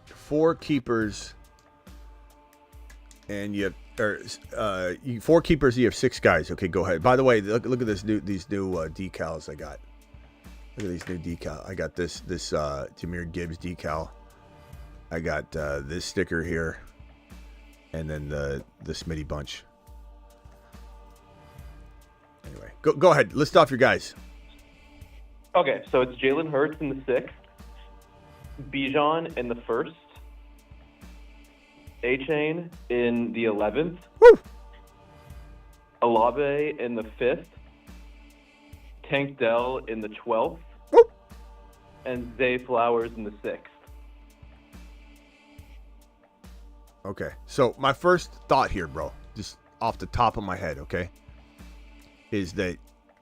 4 keepers, and you have 4 keepers. You have 6 guys. Okay, go ahead. By the way, look at these new decals I got. Look at these new decals. I got this Jahmyr Gibbs decal. I got this sticker here, and then the Smitty bunch. Anyway, go ahead. List off your guys. Okay, so it's Jalen Hurts in the 6th, Bijan in the 1st, A-Chain in the 11th, Woo! Olave in the 5th, Tank Dell in the 12th, Woo! and Zay Flowers in the 6th. Okay, so my first thought here, bro, just off the top of my head, okay, is that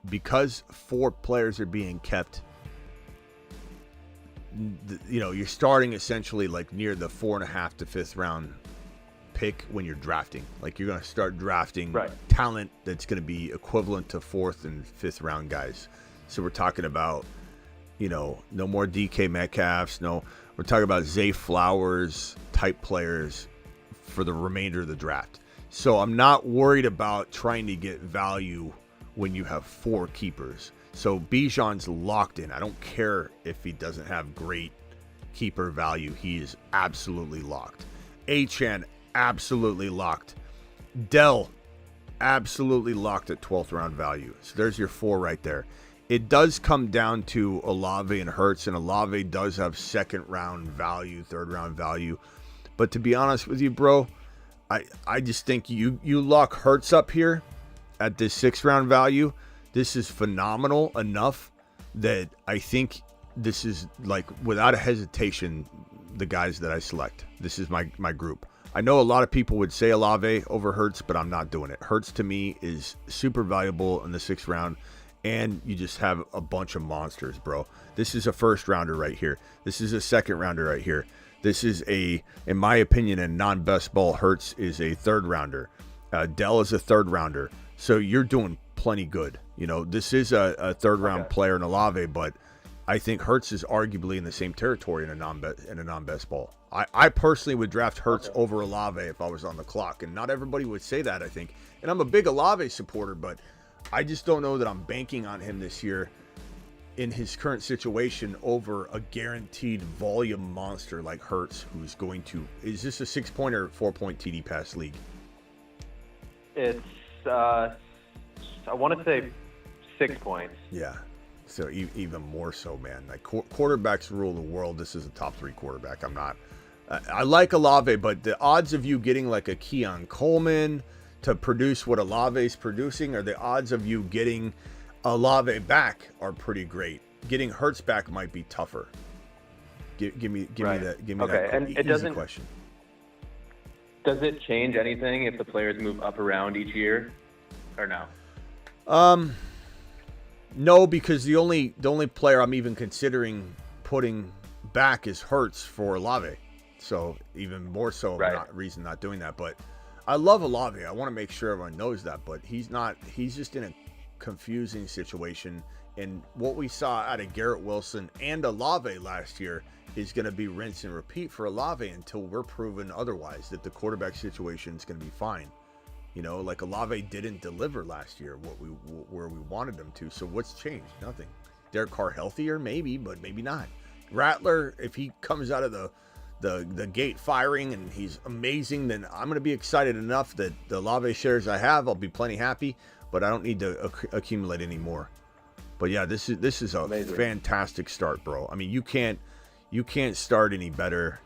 because 4 players are being kept, you're starting essentially like near the 4.5 to 5th round pick when you're drafting. Like, you're going to start drafting talent that's going to be equivalent to 4th and 5th round guys. So we're talking about, no more DK Metcalfs. No, we're talking about Zay Flowers type players for the remainder of the draft. So I'm not worried about trying to get value when you have 4 keepers. So Bijan's locked in. I don't care if he doesn't have great keeper value. He is absolutely locked. Achane, absolutely locked. Dell, absolutely locked at 12th round value. So there's your 4 right there. It does come down to Olave and Hurts, and Olave does have 2nd round value, 3rd round value. But to be honest with you, bro, I just think you lock Hurts up here at this 6th round value. This is phenomenal enough that I think this is, like, without a hesitation, the guys that I select. This is my group. I know a lot of people would say Olave over Hurts, but I'm not doing it. Hurts to me is super valuable in the 6th round, and you just have a bunch of monsters, bro. This is a 1st rounder right here. This is a 2nd rounder right here. This is in my opinion, a non-best ball. Hurts is a 3rd rounder. Dell is a 3rd rounder. So you're doing plenty good. This is a 3rd round player in Olave, but I think Hurts is arguably in the same territory in a non-best ball. I personally would draft Hurts over Olave if I was on the clock, and not everybody would say that, I think. And I'm a big Olave supporter, but I just don't know that I'm banking on him this year in his current situation over a guaranteed volume monster like Hurts, who's going to... Is this a 6-point or 4-point TD pass league? It's, I want to say 6 points. Yeah. So even more so, man. Like, quarterbacks rule the world. This is a top 3 quarterback. I'm not... I like Olave, but the odds of you getting like a Keon Coleman to produce what Olave's producing, or the odds of you getting Olave back are pretty great. Getting Hurts back might be tougher. Give me that and it easy question. Does it change anything if the players move up around each year, or no? No, because the only player I'm even considering putting back is Hurts for Olave. So even more so, reason not doing that. But I love Olave. I want to make sure everyone knows that. But he's just in a confusing situation. And what we saw out of Garrett Wilson and Olave last year is going to be rinse and repeat for Olave until we're proven otherwise, that the quarterback situation is going to be fine. Like Olave didn't deliver last year where we wanted him to. So what's changed? Nothing. Derek Carr healthier? Maybe, but maybe not. Rattler, if he comes out of the gate firing and he's amazing, then I'm going to be excited enough that the Olave shares I have, I'll be plenty happy, but I don't need to accumulate any more. But yeah, this is a amazing, fantastic start, bro. I mean, you can't start any better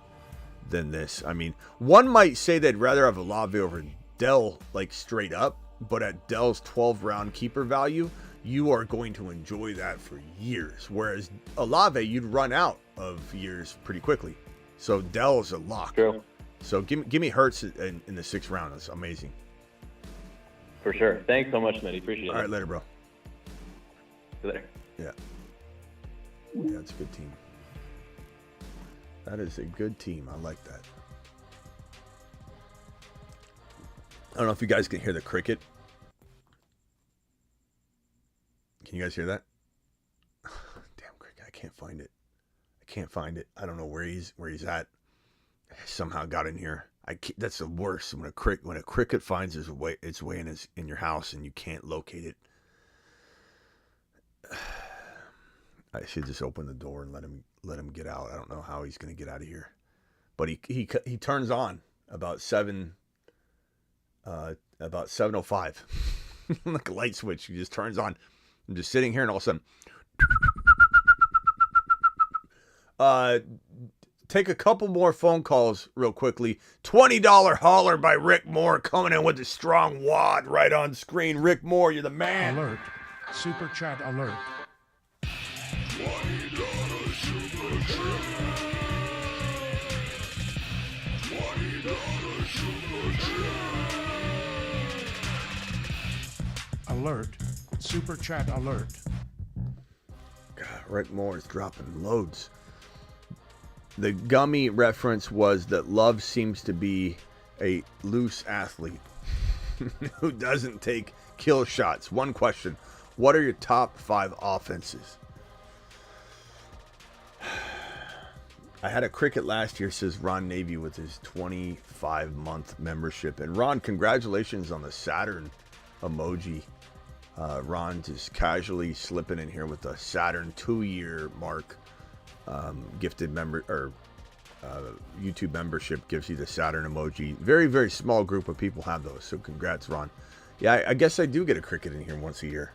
than this. I mean, one might say they'd rather have Olave over Dell, like straight up, but at Dell's 12 round keeper value, you are going to enjoy that for years. Whereas Olave, you'd run out of years pretty quickly. So Dell is a lock. True. So give me Hurts in the 6th round. That's amazing. For sure. Thanks so much, Smitty. Appreciate it. All right, later, bro. See you later. Yeah. Yeah, it's a good team. That is a good team. I like that. I don't know if you guys can hear the cricket. Can you guys hear that? Damn cricket. I can't find it. I don't know where he's at. Somehow got in here. That's the worst when a cricket finds its way in your house and you can't locate it. I should just open the door and let him get out. I don't know how he's going to get out of here, but he turns on about 7:05. Like a light switch. He just turns on. I'm just sitting here and all of a sudden. Take a couple more phone calls real quickly. $20 holler by Rick Moore coming in with a strong wad right on screen. Rick Moore, you're the man. Alert. Super chat alert. $20 super chat. $20 super chat. Alert. Super chat alert. God, Rick Moore is dropping loads. The gummy reference was that Love seems to be a loose athlete who doesn't take kill shots. One question. What are your top 5 offenses? I had a cricket last year, says Ron Navy, with his 25-month membership. And Ron, congratulations on the Saturn emoji. Ron just casually slipping in here with the Saturn 2-year mark. Gifted member or YouTube membership gives you the Saturn emoji. Very, very small group of people have those. So congrats, Ron. Yeah, I guess I do get a cricket in here once a year.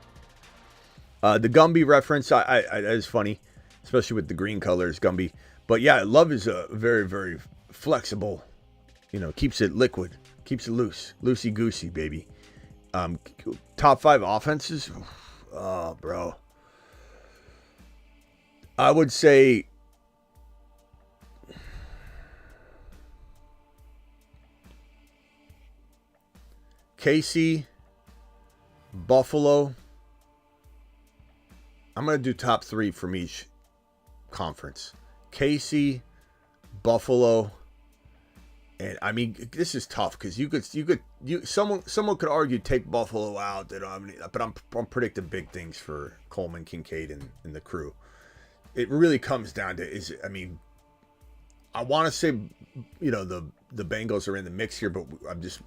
The Gumby reference, I is funny, especially with the green colors, Gumby. But yeah, Love is a very, very flexible. Keeps it liquid, keeps it loose, loosey goosey, baby. Top 5 offenses. Oh, bro. I would say KC, Buffalo. I'm going to do top 3 from each conference. KC, Buffalo, and I mean this is tough because someone could argue take Buffalo out. They don't have any, but I'm predicting big things for Coleman, Kincaid, and the crew. It really comes down to I want to say, the Bengals are in the mix here, but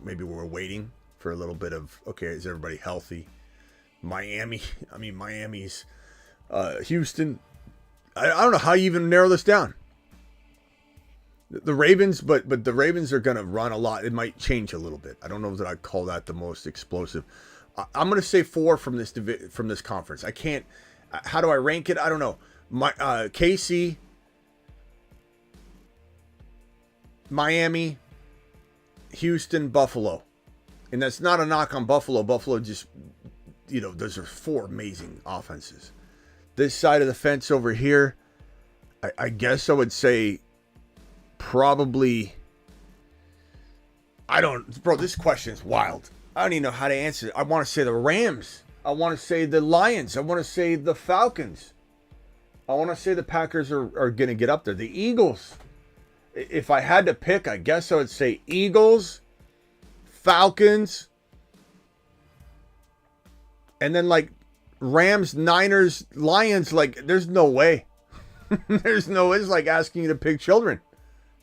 maybe we're waiting for a little bit of, okay, is everybody healthy? Miami's, Houston. I don't know how you even narrow this down. The Ravens, but the Ravens are going to run a lot. It might change a little bit. I don't know that I'd call that the most explosive. I'm going to say 4 from this conference. I can't. How do I rank it? I don't know. KC, Miami, Houston, Buffalo. And that's not a knock on Buffalo. Buffalo just, those are 4 amazing offenses. This side of the fence over here, I guess I would say probably, bro, this question is wild. I don't even know how to answer it. I want to say the Rams. I want to say the Lions. I want to say the Falcons. I want to say the Packers are going to get up there. The Eagles. If I had to pick, I guess I would say Eagles, Falcons, and then Rams, Niners, Lions. There's no way. There's no way. It's like asking you to pick children.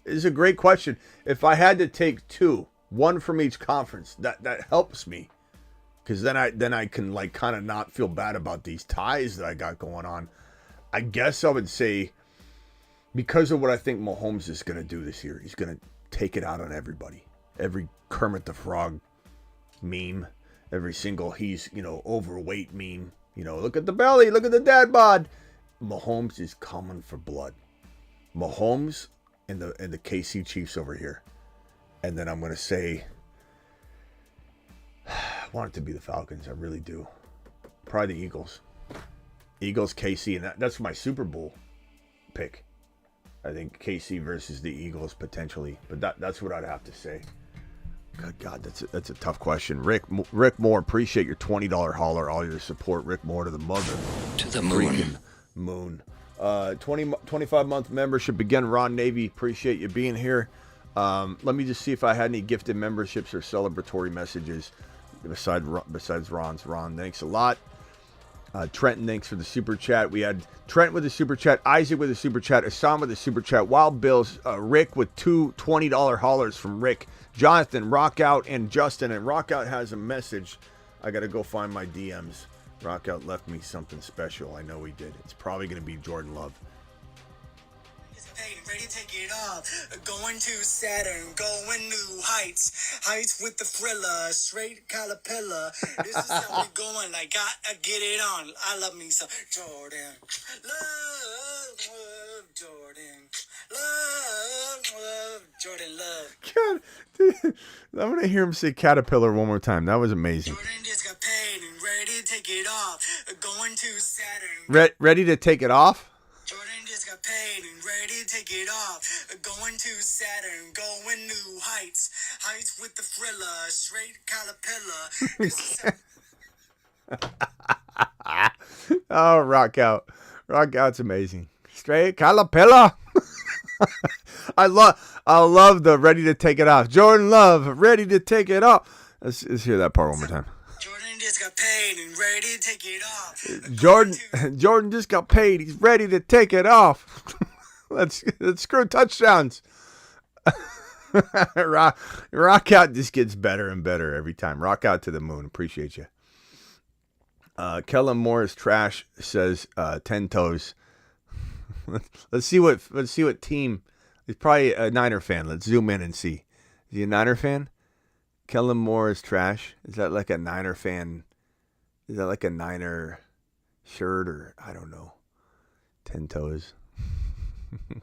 It's a great question. If I had to take 2, 1 from each conference, that helps me. Because then I can kind of not feel bad about these ties that I got going on. I guess I would say, because of what I think Mahomes is going to do this year, he's going to take it out on everybody. Every Kermit the Frog meme, every single he's, overweight meme. Look at the belly, look at the dad bod. Mahomes is coming for blood. Mahomes and the KC Chiefs over here. And then I'm going to say, I want it to be the Falcons. I really do. Probably the Eagles. Eagles, KC, and that's my Super Bowl pick. I think KC versus the Eagles potentially, but that's what I'd have to say. Good God, that's a tough question. Rick Moore, appreciate your $20 holler, all your support. Rick Moore to the mother. To the moon. Freaking moon. 25-month membership again. Ron Navy, appreciate you being here. Let me just see if I had any gifted memberships or celebratory messages besides Ron's. Ron, thanks a lot. Trenton, thanks for the super chat. We had Trent with the super chat, Isaac with the super chat, Assam with the super chat, Wild Bills, Rick with 2 $20 hollers from Rick, Jonathan, Rockout, and Justin. And Rockout has a message. I got to go find my DMs. Rockout left me something special. I know he did. It's probably going to be Jordan Love. Ready to take it off. Going to Saturn, going new heights. Heights with the thriller, straight caterpillar. This is how we going. I gotta get it on. I love me some Jordan. Love Jordan. Love Jordan. Love. God, dude, I'm gonna hear him say caterpillar one more time. That was amazing. Jordan just got paid and ready to take it off. Going to Saturn. Ready to take it off? Jordan just got paid and ready to take it off. Going to Saturn, going new heights. Heights with the thriller, straight caterpillar. Oh, rock out. Rock out's amazing. Straight caterpillar. I love the ready to take it off. Jordan Love, ready to take it off. Let's hear that part one more time. Jordan just got paid and ready to take it off. Jordan just got paid. He's ready to take it off. Let's screw touchdowns. Rock out just gets better and better every time. Rock out to the moon. Appreciate you. Kellen Moore's trash says 10 toes. Let's see what team. He's probably a Niner fan. Let's zoom in and see. Is he a Niner fan? Kellen Moore is trash. Is that like a Niner fan? Is that like a Niner shirt or I don't know? 10 toes.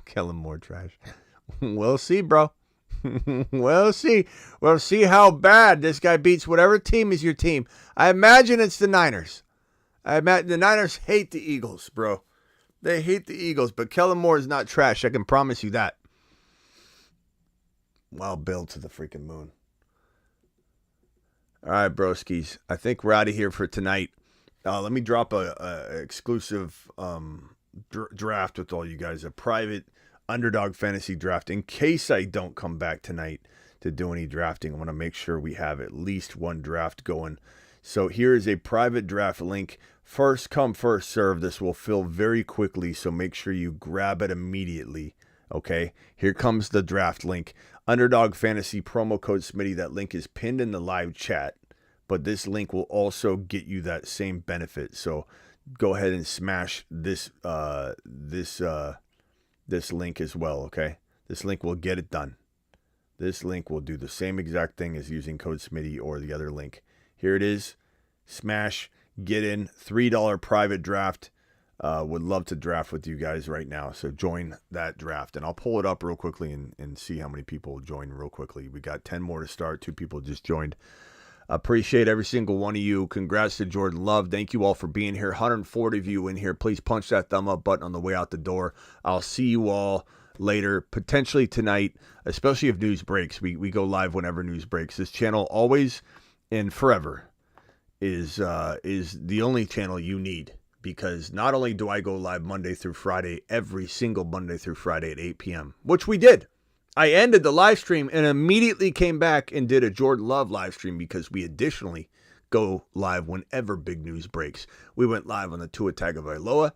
Kellen Moore trash. We'll see, bro. We'll see. We'll see how bad this guy beats whatever team is your team. I imagine it's the Niners. I imagine the Niners hate the Eagles, bro. They hate the Eagles, but Kellen Moore is not trash. I can promise you that. Wild Bill to the freaking moon. All right, broskies. I think we're out of here for tonight. Let me drop a exclusive draft with all you guys. A private underdog fantasy draft. In case I don't come back tonight to do any drafting, I want to make sure we have at least one draft going. So here is a private draft link. First come, first serve. This will fill very quickly, so make sure you grab it immediately. Okay, here comes the draft link. Underdog Fantasy promo code Smitty. That link is pinned in the live chat, but this link will also get you that same benefit. So go ahead and smash this this link as well. Okay, this link will get it done. This link will do the same exact thing as using code Smitty or the other link. Here it is. Smash. Get in. $3 private draft. Would love to draft with you guys right now. So join that draft. And I'll pull it up real quickly and see how many people join real quickly. We got 10 more to start. 2 people just joined. Appreciate every single one of you. Congrats to Jordan Love. Thank you all for being here. 140 of you in here. Please punch that thumb up button on the way out the door. I'll see you all later, potentially tonight, especially if news breaks. We go live whenever news breaks. This channel always and forever is the only channel you need, because not only do I go live Monday through Friday, every single Monday through Friday at 8 p.m., which we did. I ended the live stream and immediately came back and did a Jordan Love live stream because we additionally go live whenever big news breaks. We went live on the Tua Tagovailoa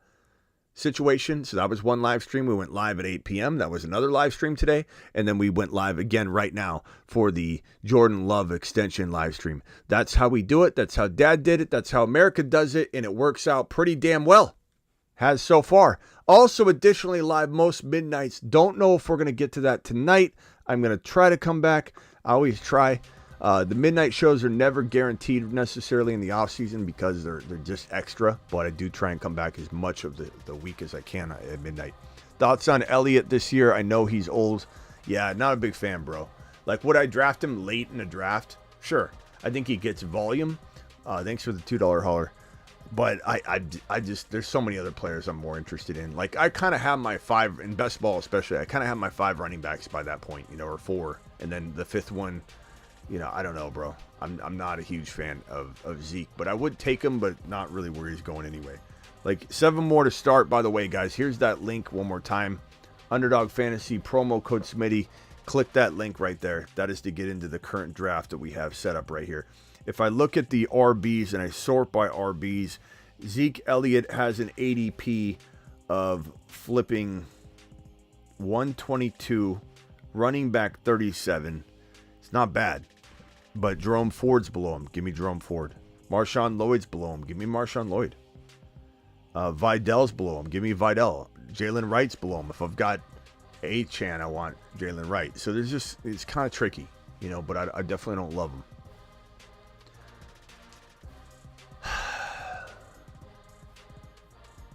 situation. So that was one live stream. We went live at 8 p.m. That was another live stream today. And then we went live again right now for the Jordan Love extension live stream. That's how we do it. That's how Dad did it. That's how America does it. And it works out pretty damn well. Has so far. Also, additionally, live most midnights. Don't know if we're going to get to that tonight. I'm going to try to come back. I always try. The midnight shows are never guaranteed necessarily in the off season because they're just extra. But I do try and come back as much of the week as I can at midnight. Thoughts on Elliott this year? I know he's old. Yeah, not a big fan, bro. Like, would I draft him late in the draft? Sure. I think he gets volume. Thanks for the $2 hauler. But I just, there's so many other players I'm more interested in. Like, I kind of have my 5, in best ball especially, I kind of have my 5 running backs by that point, or 4. And then the 5th one, I don't know, bro. I'm not a huge fan of Zeke, but I would take him, but not really where he's going anyway. Like, 7 more to start, by the way, guys. Here's that link one more time. Underdog Fantasy, promo code Smitty. Click that link right there. That is to get into the current draft that we have set up right here. If I look at the RBs and I sort by RBs, Zeke Elliott has an ADP of flipping 122, running back 37. It's not bad, but Jerome Ford's below him. Give me Jerome Ford. Marshawn Lloyd's below him. Give me Marshawn Lloyd. Vidal's below him. Give me Vidal. Jalen Wright's below him. If I've got A-Chan, I want Jalen Wright. So there's just, it's kind of tricky, you know, but I definitely don't love him.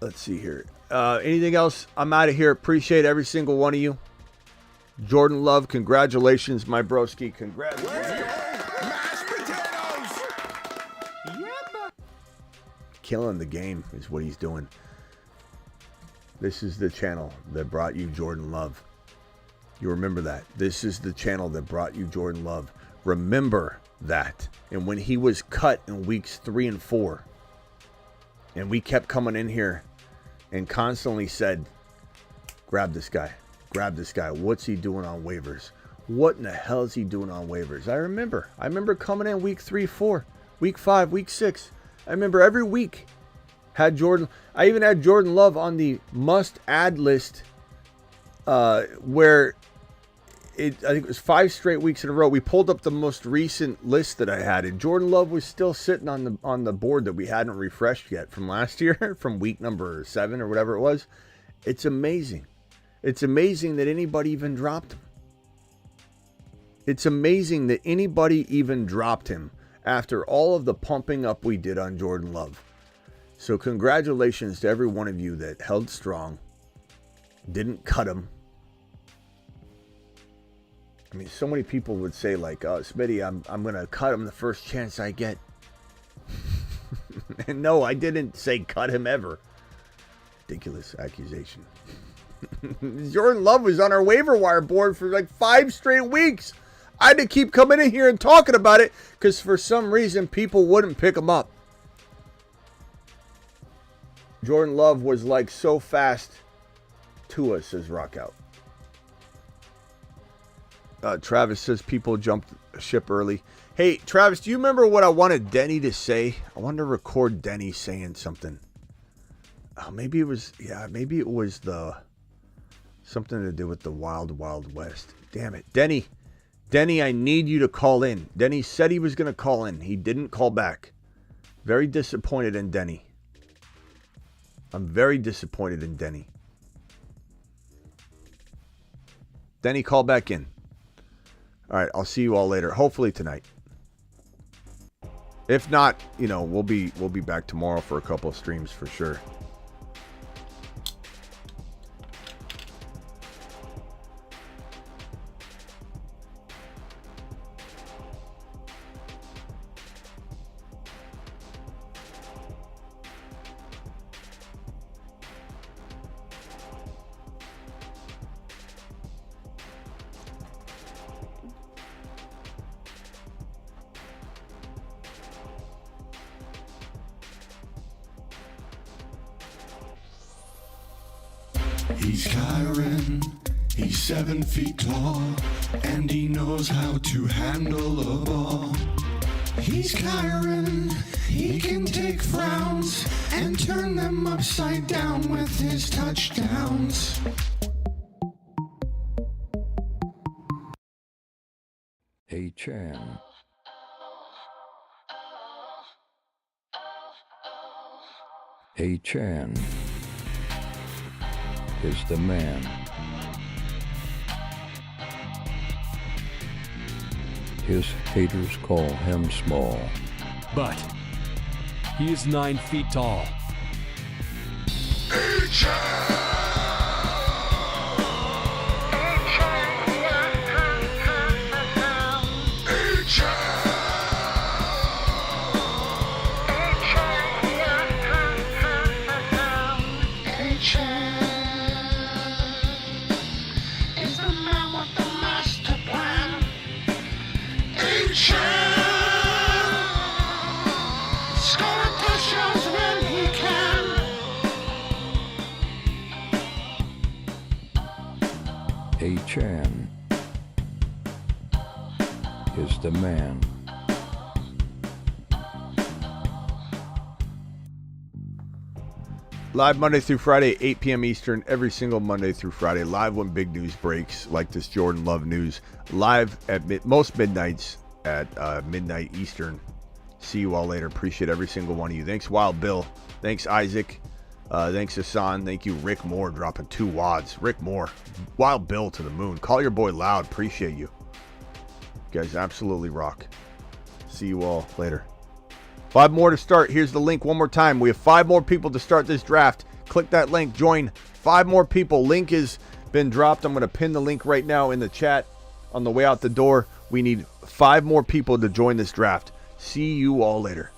Let's see here. Anything else? I'm out of here. Appreciate every single one of you. Jordan Love, congratulations, my broski. Congratulations. Killing the game is what he's doing. This is the channel that brought you Jordan Love. You remember that. This is the channel that brought you Jordan Love. Remember that. And when he was cut in weeks 3 and 4, and we kept coming in here and constantly said, grab this guy. Grab this guy. What's he doing on waivers? What in the hell is he doing on waivers? I remember coming in week 3, 4, week 5, week 6. I remember every week had Jordan. I even had Jordan Love on the must-add list where I think it was 5 straight weeks in a row. We pulled up the most recent list that I had, and Jordan Love was still sitting on the board that we hadn't refreshed yet from last year, from week number 7 or whatever it was. It's amazing. It's amazing that anybody even dropped him. It's amazing that anybody even dropped him after all of the pumping up we did on Jordan Love. So congratulations to every one of you that held strong, didn't cut him. I mean, so many people would say like, oh, Smitty, I'm going to cut him the first chance I get. And no, I didn't say cut him ever. Ridiculous accusation. Jordan Love was on our waiver wire board for like 5 straight weeks. I had to keep coming in here and talking about it because for some reason people wouldn't pick him up. Jordan Love was like so fast to us, says Rockout. Travis says people jumped ship early. Hey, Travis, do you remember what I wanted Denny to say? I wanted to record Denny saying something. Oh, maybe it was the something to do with the Wild Wild West. Damn it. Denny, I need you to call in. Denny said he was going to call in. He didn't call back. Very disappointed in Denny. I'm very disappointed in Denny. Denny, call back in. All right, I'll see you all later. Hopefully tonight. If not, you know, we'll be back tomorrow for a couple of streams for sure. He's Kyron, he's 7 feet tall, and he knows how to handle a ball. He's Kyron, he can take frowns and turn them upside down with his touchdowns. Hey, Chan. Hey, Chan is the man. His haters call him small, but he is 9 feet tall. Chan is the man. Live Monday through Friday, 8 p.m. Eastern, every single Monday through Friday. Live when big news breaks, like this Jordan Love news. Live at most midnights at midnight Eastern. See you all later. Appreciate every single one of you. Thanks, Wild Bill. Thanks, Isaac. Thanks, Hassan. Thank you, Rick Moore, dropping 2 wads. Rick Moore, Wild Bill to the moon. Call your boy loud. Appreciate you. You guys absolutely rock. See you all later. 5 more to start. Here's the link one more time. We have 5 more people to start this draft. Click that link. Join 5 more people. Link has been dropped. I'm going to pin the link right now in the chat on the way out the door. We need 5 more people to join this draft. See you all later.